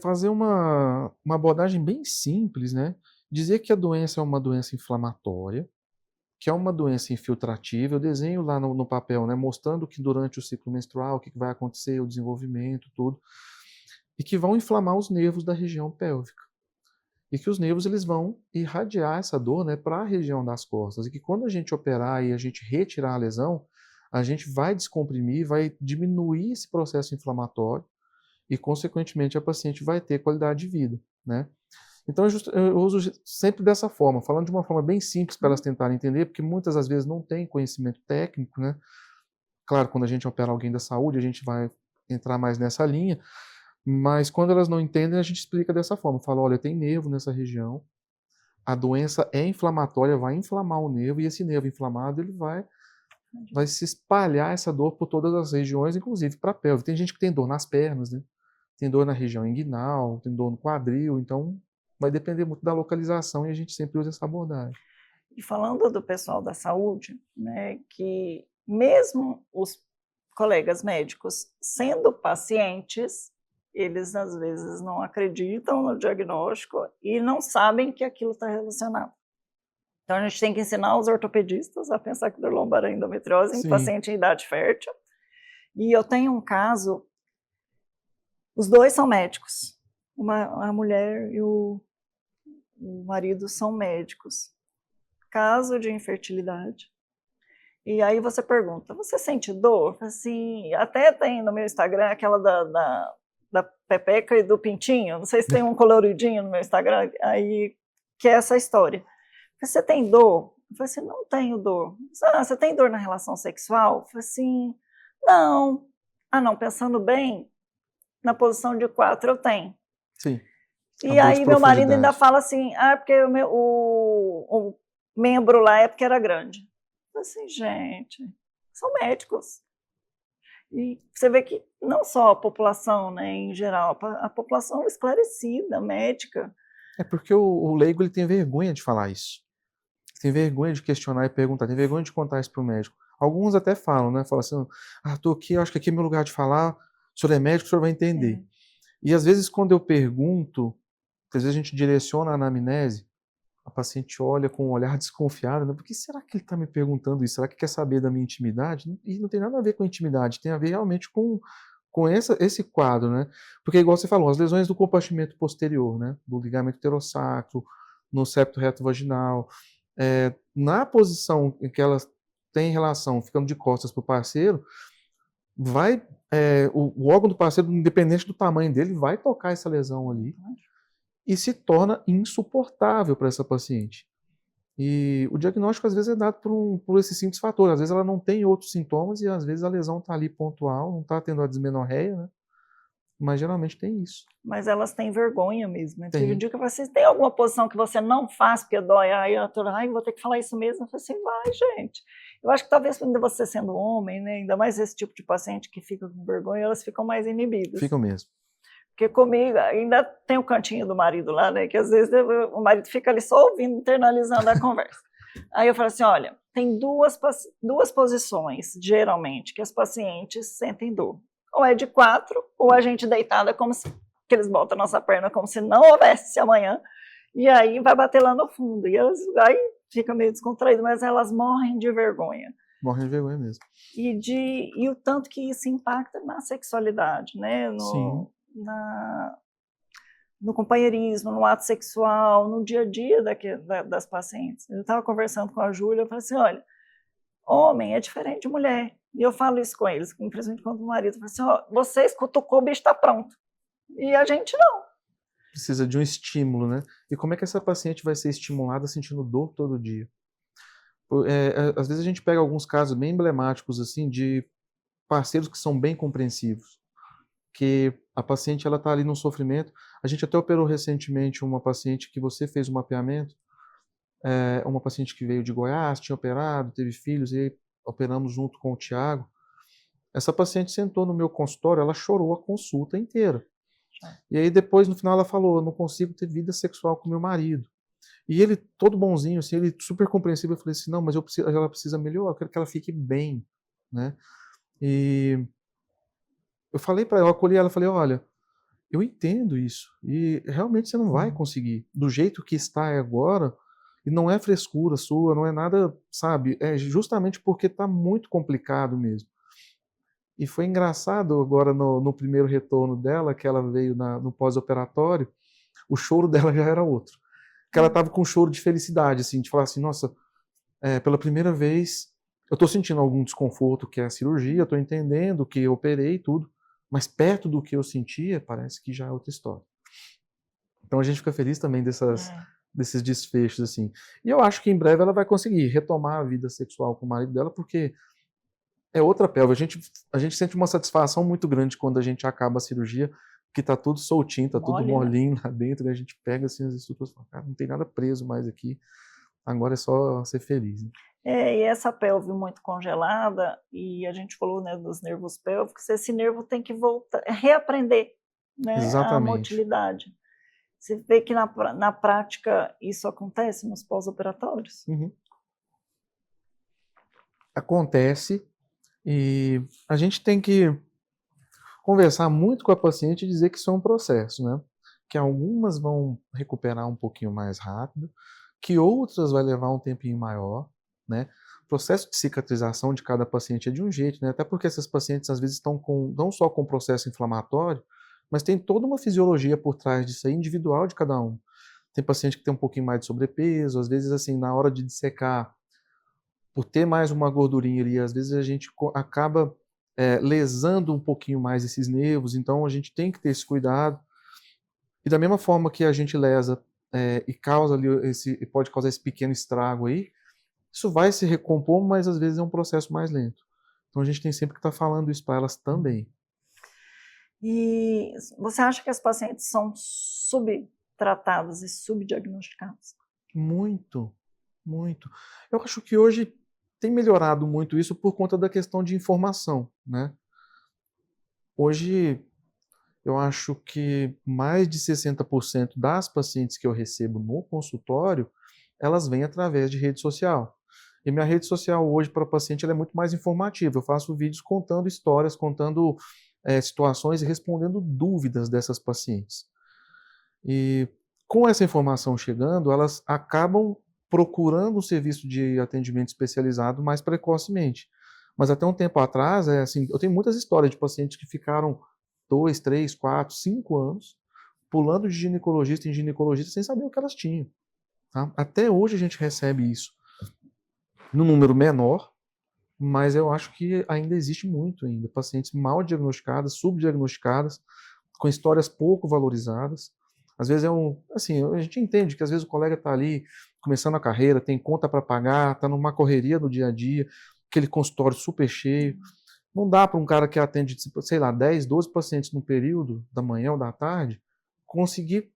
S1: fazer uma abordagem bem simples, né? Dizer que a doença é uma doença inflamatória, que é uma doença infiltrativa. Eu desenho lá no papel, né, mostrando que durante o ciclo menstrual, o que vai acontecer, o desenvolvimento, tudo, e que vão inflamar os nervos da região pélvica. E que os nervos eles vão irradiar essa dor, né, para a região das costas. E que quando a gente operar e a gente retirar a lesão, a gente vai descomprimir, vai diminuir esse processo inflamatório e, consequentemente, a paciente vai ter qualidade de vida, né? Então, eu uso sempre dessa forma, falando de uma forma bem simples para elas tentarem entender, porque muitas das vezes não tem conhecimento técnico, né? Claro, quando a gente opera alguém da saúde, a gente vai entrar mais nessa linha, mas quando elas não entendem, a gente explica dessa forma. Fala, olha, tem nervo nessa região, a doença é inflamatória, vai inflamar o nervo, e esse nervo inflamado ele vai se espalhar essa dor por todas as regiões, inclusive para a pelve. Tem gente que tem dor nas pernas, né? Tem dor na região inguinal, tem dor no quadril, então vai depender muito da localização e a gente sempre usa essa abordagem.
S2: E falando do pessoal da saúde, né, que mesmo os colegas médicos sendo pacientes, eles às vezes não acreditam no diagnóstico e não sabem que aquilo está relacionado. Então a gente tem que ensinar os ortopedistas a pensar que dor lombar é endometriose em paciente em idade fértil. E eu tenho um caso, os dois são médicos, a mulher e o marido são médicos. Caso de infertilidade. E aí você pergunta, você sente dor? Assim, até tem no meu Instagram aquela da Pepeca e do Pintinho, não sei se tem um coloridinho no meu Instagram, aí que é essa história. Você tem dor? Eu falei assim, não tenho dor. Você tem dor na relação sexual? Eu falei assim, não. Não, pensando bem, na posição de 4 eu tenho.
S1: Sim.
S2: E aí meu marido ainda fala assim, porque o membro lá é porque era grande. Eu falei assim, gente, são médicos. E você vê que não só a população, né, em geral, a população esclarecida, médica.
S1: É porque o leigo ele tem vergonha de falar isso. Tem vergonha de questionar e perguntar, tem vergonha de contar isso para o médico. Alguns até falam, né? Falam assim, tô aqui, eu acho que aqui é meu lugar de falar, o senhor é médico, o senhor vai entender. E às vezes quando eu pergunto, às vezes a gente direciona a anamnese, a paciente olha com um olhar desconfiado, né? Por que será que ele está me perguntando isso? Será que quer saber da minha intimidade? E não tem nada a ver com a intimidade, tem a ver realmente com esse quadro, né? Porque igual você falou, as lesões do compartimento posterior, né? Do ligamento pterosacro, no septo reto vaginal, na posição em que elas têm relação, ficando de costas para o parceiro, o órgão do parceiro, independente do tamanho dele, vai tocar essa lesão ali e se torna insuportável para essa paciente. E o diagnóstico às vezes é dado por esse simples fator. Às vezes ela não tem outros sintomas e às vezes a lesão está ali pontual, não está tendo a dismenorreia, né? Mas geralmente tem isso.
S2: Mas elas têm vergonha mesmo. Né?
S1: Tem.
S2: Eu digo que você tem alguma posição que você não faz porque dói, aí a doutora, vou ter que falar isso mesmo. Eu falei assim, vai, gente. Eu acho que talvez ainda você sendo homem, né, ainda mais esse tipo de paciente que fica com vergonha, elas ficam mais inibidas.
S1: Ficam mesmo.
S2: Porque comigo, ainda tem o cantinho do marido lá, né, que às vezes o marido fica ali só ouvindo, internalizando a conversa. Aí eu falo assim, olha, tem duas posições, geralmente, que as pacientes sentem dor. Ou é de 4, ou a gente deitada como se, que eles botam a nossa perna como se não houvesse amanhã, e aí vai bater lá no fundo, e elas, aí fica meio descontraído, mas elas morrem de vergonha.
S1: Morrem de vergonha mesmo.
S2: E o tanto que isso impacta na sexualidade, né?
S1: Sim.
S2: No companheirismo, no ato sexual, no dia a dia das pacientes. Eu estava conversando com a Júlia, eu falei assim, olha, homem é diferente de mulher. E eu falo isso com eles, principalmente quando o marido fala assim, você cutucou, o bicho está pronto. E a gente não.
S1: Precisa de um estímulo, né? E como é que essa paciente vai ser estimulada sentindo dor todo dia? Às vezes a gente pega alguns casos bem emblemáticos, assim, de parceiros que são bem compreensivos. Que a paciente ela está ali no sofrimento. A gente até operou recentemente uma paciente que você fez um mapeamento, uma paciente que veio de Goiás, tinha operado, teve filhos, e aí operamos junto com o Tiago. Essa paciente sentou no meu consultório, ela chorou a consulta inteira. E aí depois, no final, ela falou, eu não consigo ter vida sexual com meu marido. E ele, todo bonzinho, assim, ele super compreensivo, eu falei assim, não, mas ela precisa melhorar, eu quero que ela fique bem, né? E eu falei para ela, eu acolhi ela, falei, olha, eu entendo isso, e realmente você não vai conseguir, do jeito que está agora, e não é frescura sua, não é nada, sabe, é justamente porque está muito complicado mesmo. E foi engraçado agora no primeiro retorno dela, que ela veio no pós-operatório, o choro dela já era outro. Que ela estava com um choro de felicidade, assim, de falar assim, nossa, pela primeira vez eu estou sentindo algum desconforto que é a cirurgia, estou entendendo que eu operei e tudo, mas perto do que eu sentia, parece que já é outra história. Então a gente fica feliz também desses desfechos, assim. E eu acho que em breve ela vai conseguir retomar a vida sexual com o marido dela, porque é outra pelve. A gente sente uma satisfação muito grande quando a gente acaba a cirurgia, que tá tudo soltinho, tá tudo
S2: Mole, né?
S1: molinho lá dentro, e a gente pega assim as estruturas e fala, cara, não tem nada preso mais aqui, agora é só ser feliz. Né?
S2: E essa pelve muito congelada, e a gente falou, né, dos nervos pélvicos, esse nervo tem que voltar, reaprender, né, a
S1: Exatamente.
S2: motilidade. Você vê que na prática isso acontece nos pós-operatórios?
S1: Uhum. Acontece, e a gente tem que conversar muito com a paciente e dizer que isso é um processo, né? Que algumas vão recuperar um pouquinho mais rápido, que outras vai levar um tempinho maior, né? O processo de cicatrização de cada paciente é de um jeito, né? Até porque essas pacientes às vezes estão com não só com processo inflamatório, mas tem toda uma fisiologia por trás disso aí, individual de cada um. Tem paciente que tem um pouquinho mais de sobrepeso, às vezes assim, na hora de dissecar, por ter mais uma gordurinha ali, às vezes a gente acaba lesando um pouquinho mais esses nervos, então a gente tem que ter esse cuidado. E da mesma forma que a gente lesa e causa ali pode causar esse pequeno estrago aí, isso vai se recompor, mas às vezes é um processo mais lento. Então a gente tem sempre que estar falando isso para elas também.
S2: E você acha que as pacientes são subtratadas e subdiagnosticadas?
S1: Muito, muito. Eu acho que hoje tem melhorado muito isso por conta da questão de informação, né? Hoje, eu acho que mais de 60% das pacientes que eu recebo no consultório, elas vêm através de rede social. E minha rede social hoje para o paciente ela é muito mais informativa. Eu faço vídeos contando histórias, contando situações e respondendo dúvidas dessas pacientes. E com essa informação chegando, elas acabam procurando um serviço de atendimento especializado mais precocemente. Mas até um tempo atrás, assim, eu tenho muitas histórias de pacientes que ficaram 2, 3, 4, 5 anos pulando de ginecologista em ginecologista sem saber o que elas tinham. Tá? Até hoje a gente recebe isso num número menor, mas eu acho que ainda existe muito ainda. Pacientes mal diagnosticadas, subdiagnosticadas, com histórias pouco valorizadas. Às vezes assim, a gente entende que às vezes o colega está ali começando a carreira, tem conta para pagar, está numa correria no dia a dia, aquele consultório super cheio. Não dá para um cara que atende, sei lá, 10, 12 pacientes no período, da manhã ou da tarde, conseguir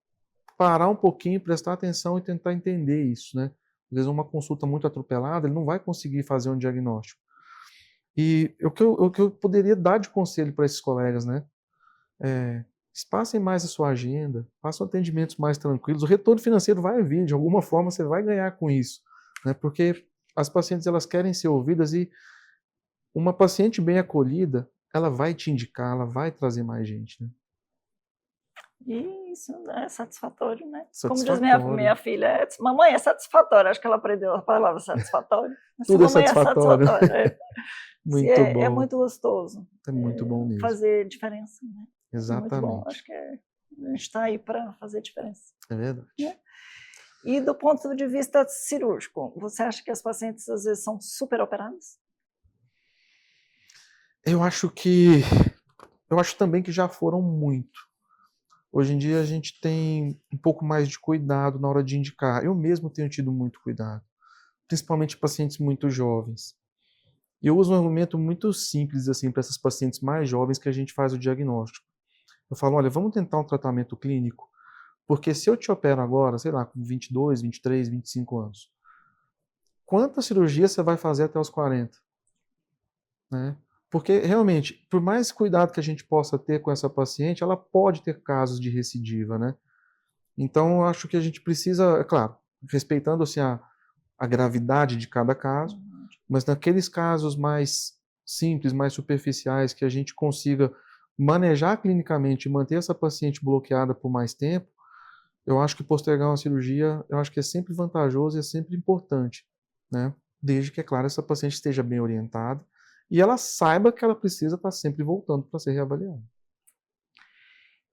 S1: parar um pouquinho, prestar atenção e tentar entender isso, né? Às vezes uma consulta muito atropelada, ele não vai conseguir fazer um diagnóstico. E o que eu poderia dar de conselho para esses colegas, né? Espaçem mais a sua agenda, façam atendimentos mais tranquilos. O retorno financeiro vai vir, de alguma forma você vai ganhar com isso, né? Porque as pacientes elas querem ser ouvidas e uma paciente bem acolhida, ela vai te indicar, ela vai trazer mais gente, né?
S2: E isso é satisfatório, né? Como diz minha
S1: Satisfatório.
S2: filha, mamãe é satisfatório. Acho que ela aprendeu a palavra satisfatório. Essa
S1: Tudo é
S2: mamãe é
S1: satisfatório.
S2: satisfatória.
S1: Muito
S2: É
S1: bom.
S2: muito gostoso
S1: É muito bom mesmo.
S2: fazer diferença, né? É muito bom.
S1: Exatamente.
S2: Acho que a gente está aí para fazer diferença.
S1: É verdade.
S2: Né? E do ponto de vista cirúrgico, você acha que as pacientes às vezes são super operadas?
S1: Eu acho também que já foram muito. Hoje em dia a gente tem um pouco mais de cuidado na hora de indicar. Eu mesmo tenho tido muito cuidado, principalmente pacientes muito jovens. E eu uso um argumento muito simples assim para essas pacientes mais jovens que a gente faz o diagnóstico. Eu falo, olha, vamos tentar um tratamento clínico, porque se eu te opero agora, sei lá, com 22, 23, 25 anos, quantas cirurgias você vai fazer até os 40? Né? Porque, realmente, por mais cuidado que a gente possa ter com essa paciente, ela pode ter casos de recidiva, né? Então, eu acho que a gente precisa, é claro, respeitando assim, a gravidade de cada caso, mas naqueles casos mais simples, mais superficiais, que a gente consiga manejar clinicamente e manter essa paciente bloqueada por mais tempo, eu acho que postergar uma cirurgia, eu acho que é sempre vantajoso e é sempre importante, né? Desde que, é claro, essa paciente esteja bem orientada e ela saiba que ela precisa estar sempre voltando para ser reavaliada.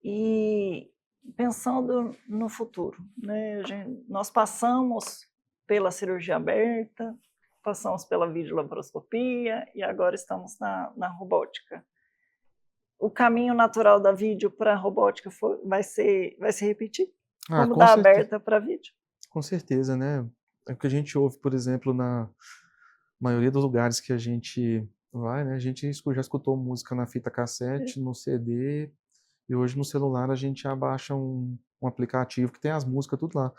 S2: E pensando no futuro, né? Nós passamos pela cirurgia aberta, passamos pela videolaparoscopia e agora estamos na robótica. O caminho natural da vídeo para a robótica vai se repetir?
S1: Ah,
S2: Vamos
S1: com
S2: dar
S1: certeza,
S2: aberta para vídeo?
S1: com certeza, né? É o que a gente ouve, por exemplo, na maioria dos lugares que a gente vai, né? A gente já escutou música na fita cassete, no CD, E hoje no celular a gente já baixa um aplicativo que tem as músicas tudo lá.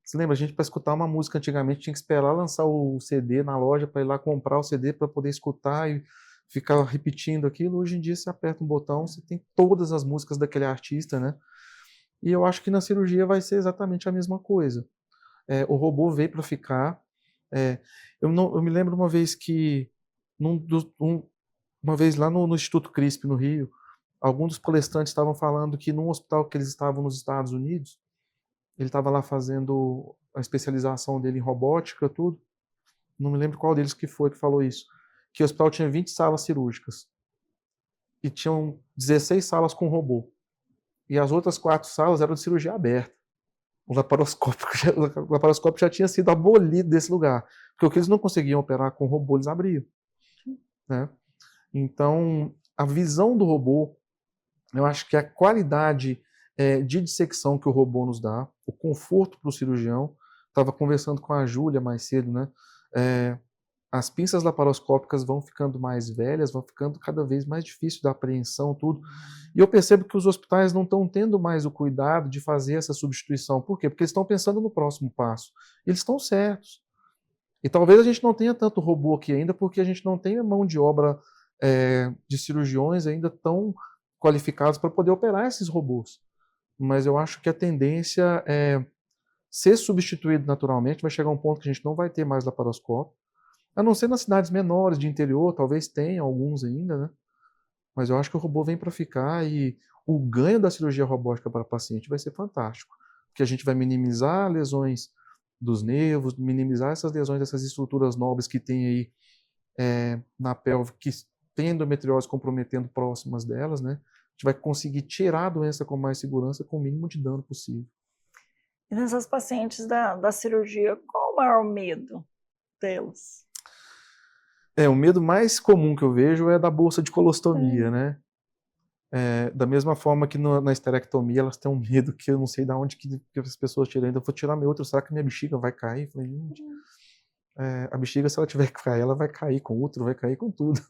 S1: Você lembra, a gente para escutar uma música antigamente tinha que esperar lançar o CD na loja para ir lá comprar o CD para poder escutar e ficar repetindo aquilo. Hoje em dia você aperta um botão, você tem todas as músicas daquele artista, né? E eu acho que na cirurgia vai ser exatamente a mesma coisa. O robô veio para ficar. É, eu me lembro uma vez que, uma vez lá no Instituto CRISP, no Rio, alguns dos palestrantes estavam falando que num hospital que eles estavam nos Estados Unidos, ele estava lá fazendo a especialização dele em robótica, tudo. Não me lembro qual deles que foi que falou isso. Que o hospital tinha 20 salas cirúrgicas e tinham 16 salas com robô. E as outras 4 salas eram de cirurgia aberta. O laparoscópio já tinha sido abolido desse lugar, porque o que eles não conseguiam operar com robô, eles abriam, né? Então, a visão do robô, eu acho que a qualidade de dissecção que o robô nos dá, o conforto para o cirurgião, estava conversando com a Júlia mais cedo, né? As pinças laparoscópicas vão ficando mais velhas, vão ficando cada vez mais difícil da apreensão, tudo. E eu percebo que os hospitais não estão tendo mais o cuidado de fazer essa substituição. Por quê? Porque eles estão pensando no próximo passo. Eles estão certos. E talvez a gente não tenha tanto robô aqui ainda, porque a gente não tem a mão de obra de cirurgiões ainda tão qualificados para poder operar esses robôs. Mas eu acho que a tendência é ser substituído naturalmente, vai chegar um ponto que a gente não vai ter mais laparoscópio, a não ser nas cidades menores de interior, talvez tenha alguns ainda, né? Mas eu acho que o robô vem para ficar e o ganho da cirurgia robótica para o paciente vai ser fantástico, porque a gente vai minimizar lesões dos nervos, minimizar essas lesões dessas estruturas nobres que tem aí na pelve, que tem endometriose comprometendo próximas delas, né? A gente vai conseguir tirar a doença com mais segurança, com o mínimo de dano possível.
S2: E nessas pacientes da cirurgia, qual o maior medo delas?
S1: O medo mais comum que eu vejo é da bolsa de colostomia, né? Da mesma forma que na esterectomia elas têm um medo que eu não sei de onde que as pessoas tiram ainda. Eu vou tirar meu outro, será que minha bexiga vai cair? Eu falei, gente, a bexiga, se ela tiver que cair, ela vai cair com o útero, vai cair com tudo.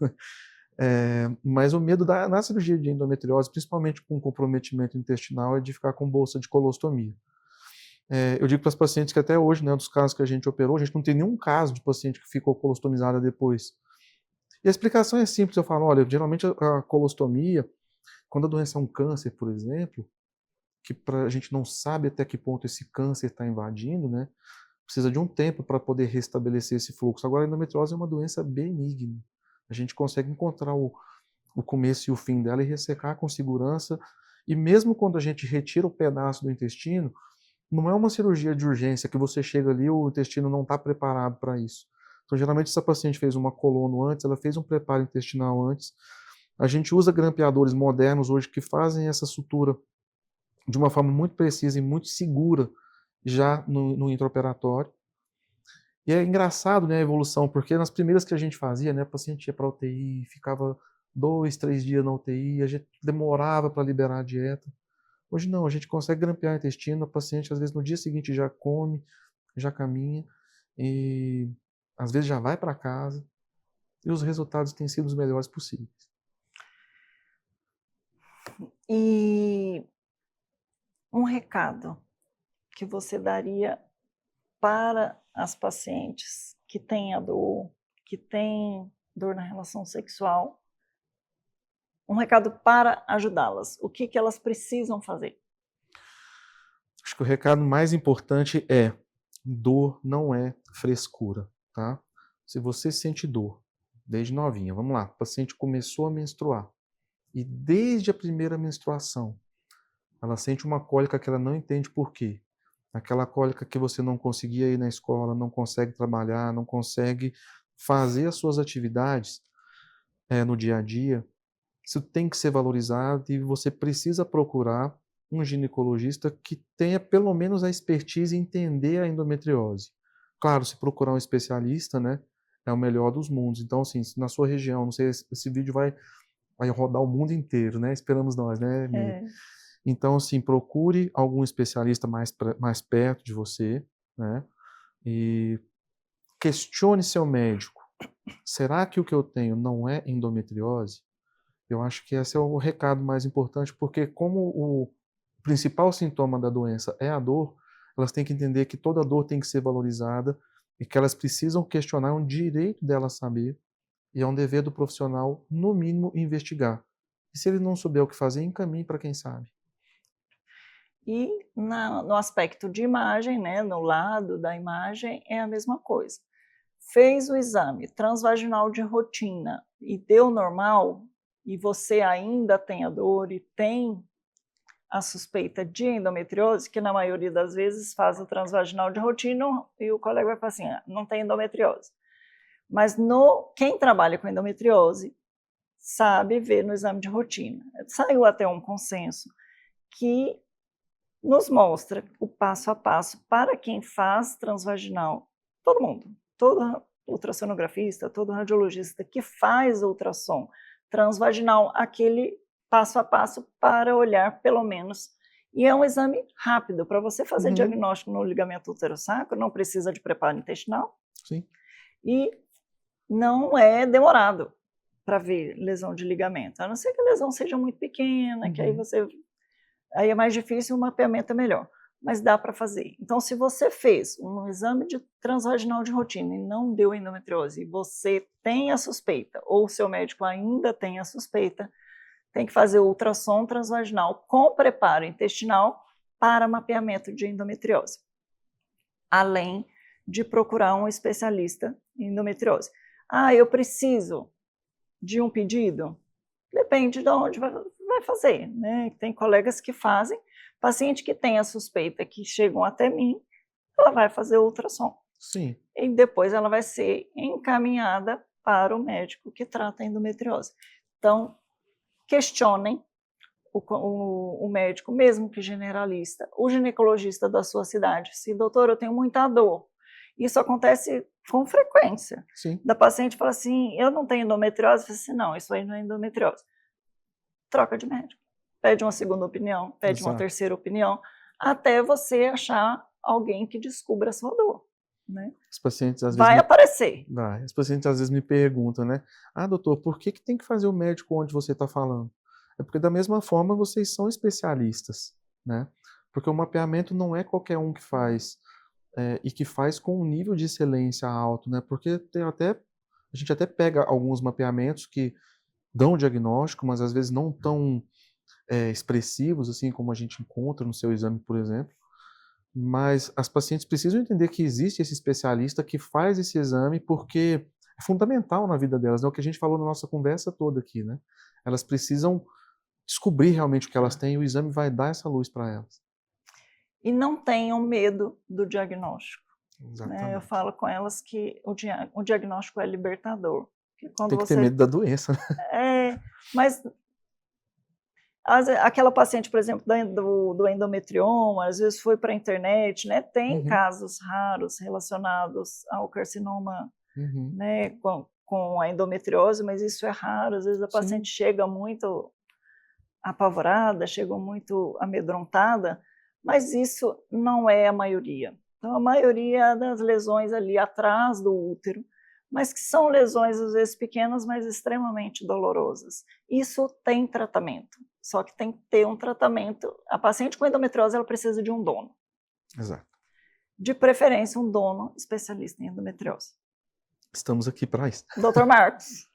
S1: Mas o medo na cirurgia de endometriose, principalmente com comprometimento intestinal, é de ficar com bolsa de colostomia. Eu digo para as pacientes que até hoje, né, dos casos que a gente operou, a gente não tem nenhum caso de paciente que ficou colostomizada depois. E a explicação é simples, eu falo, olha, geralmente a colostomia, quando a doença é um câncer, por exemplo, que a gente não sabe até que ponto esse câncer está invadindo, né, precisa de um tempo para poder restabelecer esse fluxo. Agora, a endometriose é uma doença benigna. A gente consegue encontrar o começo e o fim dela e ressecar com segurança. E mesmo quando a gente retira o pedaço do intestino, não é uma cirurgia de urgência que você chega ali, o intestino não está preparado para isso. Então, geralmente, essa paciente fez uma colono antes, ela fez um preparo intestinal antes. A gente usa grampeadores modernos hoje que fazem essa sutura de uma forma muito precisa e muito segura já no intraoperatório. E é engraçado, né, a evolução, porque nas primeiras que a gente fazia, né, a paciente ia para a UTI, ficava 2, 3 dias na UTI, a gente demorava para liberar a dieta. Hoje não, a gente consegue grampear o intestino, a paciente às vezes no dia seguinte já come, já caminha, e às vezes já vai para casa, e os resultados têm sido os melhores possíveis.
S2: E um recado que você daria para as pacientes que têm a dor, que têm dor na relação sexual, um recado para ajudá-las, o que elas precisam fazer?
S1: Acho que o recado mais importante é: dor não é frescura, tá? Se você sente dor desde novinha, vamos lá, o paciente começou a menstruar e desde a primeira menstruação ela sente uma cólica que ela não entende por quê. Aquela cólica que você não conseguia ir na escola, não consegue trabalhar, não consegue fazer as suas atividades no dia a dia, isso tem que ser valorizado e você precisa procurar um ginecologista que tenha pelo menos a expertise em entender a endometriose. Claro, se procurar um especialista, né, é o melhor dos mundos. Então, assim, na sua região, não sei, esse vídeo vai rodar o mundo inteiro, né? Esperamos nós, né, Miri? Então, assim, procure algum especialista mais perto de você, né? E questione seu médico. Será que o que eu tenho não é endometriose? Eu acho que esse é o recado mais importante, porque como o principal sintoma da doença é a dor, elas têm que entender que toda dor tem que ser valorizada e que elas precisam questionar, é um direito delas saber, e é um dever do profissional, no mínimo, investigar. E se ele não souber o que fazer, encaminhe para quem sabe.
S2: E no aspecto de imagem, né, no lado da imagem, é a mesma coisa. Fez o exame transvaginal de rotina e deu normal, e você ainda tem a dor e tem a suspeita de endometriose, que na maioria das vezes faz o transvaginal de rotina e o colega vai falar assim, não tem endometriose. Mas quem trabalha com endometriose sabe ver no exame de rotina. Saiu até um consenso que nos mostra o passo a passo para quem faz transvaginal, todo mundo, todo ultrassonografista, todo radiologista que faz ultrassom transvaginal, aquele passo a passo para olhar pelo menos, e é um exame rápido, para você fazer diagnóstico no ligamento uterosacro, não precisa de preparo intestinal,
S1: Sim.
S2: e não é demorado para ver lesão de ligamento, a não ser que a lesão seja muito pequena, que aí é mais difícil, o mapeamento é melhor, mas dá para fazer. Então, se você fez um exame de transvaginal de rotina e não deu endometriose, e você tem a suspeita, ou o seu médico ainda tem a suspeita, tem que fazer o ultrassom transvaginal com preparo intestinal para mapeamento de endometriose, além de procurar um especialista em endometriose. Eu preciso de um pedido? Depende de onde vai fazer, né? Tem colegas que fazem, paciente que tem a suspeita que chegam até mim, ela vai fazer o ultrassom.
S1: Sim.
S2: E depois ela vai ser encaminhada para o médico que trata a endometriose. Então, questionem o médico, mesmo que generalista, o ginecologista da sua cidade. Se, doutor, eu tenho muita dor. Isso acontece com frequência.
S1: Sim.
S2: Da paciente fala assim, eu não tenho endometriose. Eu falo assim, não, isso aí não é endometriose. Troca de médico. Pede uma segunda opinião, pede uma terceira opinião, até você achar alguém que descubra a sua dor. Né?
S1: Os pacientes às vezes
S2: vai aparecer.
S1: Vai. Os pacientes às vezes me perguntam, né? Doutor, por que tem que fazer o médico onde você está falando? É porque da mesma forma vocês são especialistas, né? Porque o mapeamento não é qualquer um que faz, e que faz com um nível de excelência alto, né? Porque a gente até pega alguns mapeamentos que dão o diagnóstico, mas às vezes não tão expressivos, assim como a gente encontra no seu exame, por exemplo. Mas as pacientes precisam entender que existe esse especialista que faz esse exame porque é fundamental na vida delas, né? O que a gente falou na nossa conversa toda aqui, né? Elas precisam descobrir realmente o que elas têm e o exame vai dar essa luz para elas.
S2: E não tenham medo do diagnóstico.
S1: Exatamente.
S2: Eu falo com elas que o diagnóstico é libertador.
S1: Tem que ter medo da doença, né?
S2: Mas aquela paciente, por exemplo, do endometrioma, às vezes foi para a internet, né? Tem casos raros relacionados ao carcinoma, né? Com a endometriose, mas isso é raro. Às vezes a paciente chega muito apavorada, chega muito amedrontada, mas isso não é a maioria. Então, a maioria das lesões ali atrás do útero, mas que são lesões às vezes pequenas, mas extremamente dolorosas. Isso tem tratamento. Só que tem que ter um tratamento. A paciente com endometriose, ela precisa de um dono.
S1: Exato.
S2: De preferência, um dono especialista em endometriose.
S1: Estamos aqui para isso.
S2: Dr. Marcos.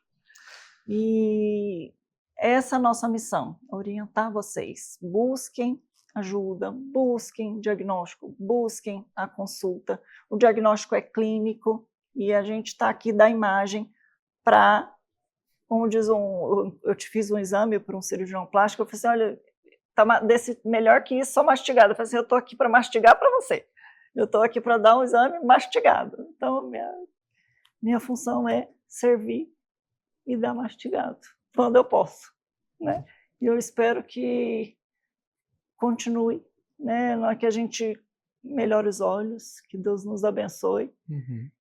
S2: E essa é a nossa missão, orientar vocês. Busquem ajuda, busquem diagnóstico, busquem a consulta. O diagnóstico é clínico e a gente está aqui da imagem para... Como diz eu te fiz um exame para um cirurgião plástico, eu falei assim, olha, tá melhor que isso, só mastigado. Eu falei assim, eu estou aqui para mastigar para você. Eu estou aqui para dar um exame mastigado. Então, minha função é servir e dar mastigado, quando eu posso. Né? E eu espero que continue, né? Que a gente melhore os olhos, que Deus nos abençoe,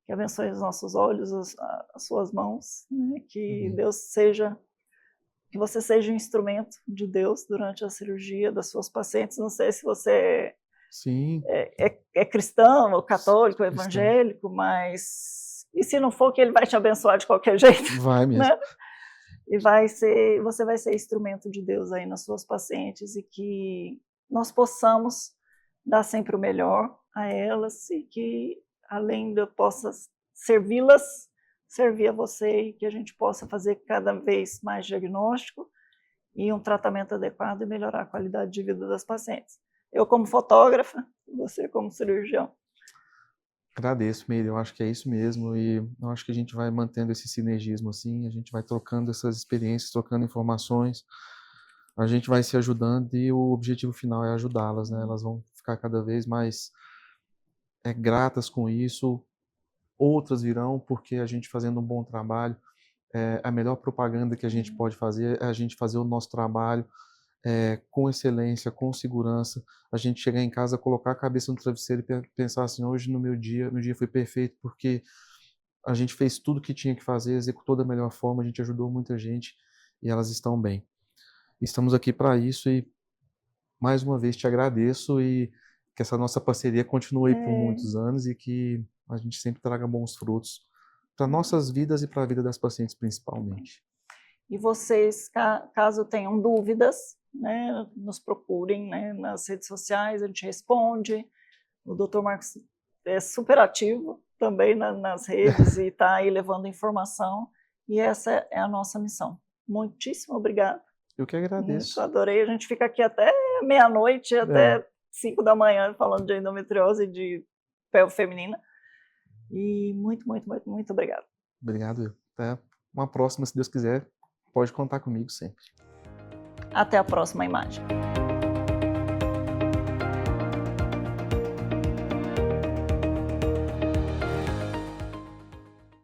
S2: que abençoe os nossos olhos, as suas mãos, né? Que que você seja um instrumento de Deus durante a cirurgia das suas pacientes. Não sei se você é cristão, ou católico, ou evangélico, mas e se não for, que ele vai te abençoar de qualquer jeito?
S1: Vai mesmo.
S2: Né? E você vai ser instrumento de Deus aí nas suas pacientes, e que nós possamos dar sempre o melhor a elas, e que, além de eu possa servi-las, servir a você, e que a gente possa fazer cada vez mais diagnóstico e um tratamento adequado e melhorar a qualidade de vida das pacientes. Eu como fotógrafa, você como cirurgião.
S1: Agradeço, Meire, eu acho que é isso mesmo, e eu acho que a gente vai mantendo esse sinergismo assim, a gente vai trocando essas experiências, trocando informações, a gente vai se ajudando, e o objetivo final é ajudá-las, né? Elas vão ficar cada vez mais gratas com isso, outras virão, porque a gente fazendo um bom trabalho, a melhor propaganda que a gente pode fazer é a gente fazer o nosso trabalho com excelência, com segurança, a gente chegar em casa, colocar a cabeça no travesseiro e pensar assim, hoje meu dia foi perfeito, porque a gente fez tudo o que tinha que fazer, executou da melhor forma, a gente ajudou muita gente e elas estão bem. Estamos aqui para isso, e mais uma vez te agradeço, e que essa nossa parceria continue aí por muitos anos, e que a gente sempre traga bons frutos para nossas vidas e para a vida das pacientes principalmente.
S2: E vocês, caso tenham dúvidas, né, nos procurem, né, nas redes sociais, a gente responde. O Dr. Marcos é super ativo também nas redes e está aí levando informação, e essa é a nossa missão. Muitíssimo obrigada.
S1: Eu que agradeço.
S2: Muito adorei. A gente fica aqui até meia-noite, até 5 da manhã, falando de endometriose e de pelve feminina. E muito, muito, muito, muito obrigado.
S1: Obrigado. Até uma próxima, se Deus quiser. Pode contar comigo sempre.
S2: Até a próxima imagem.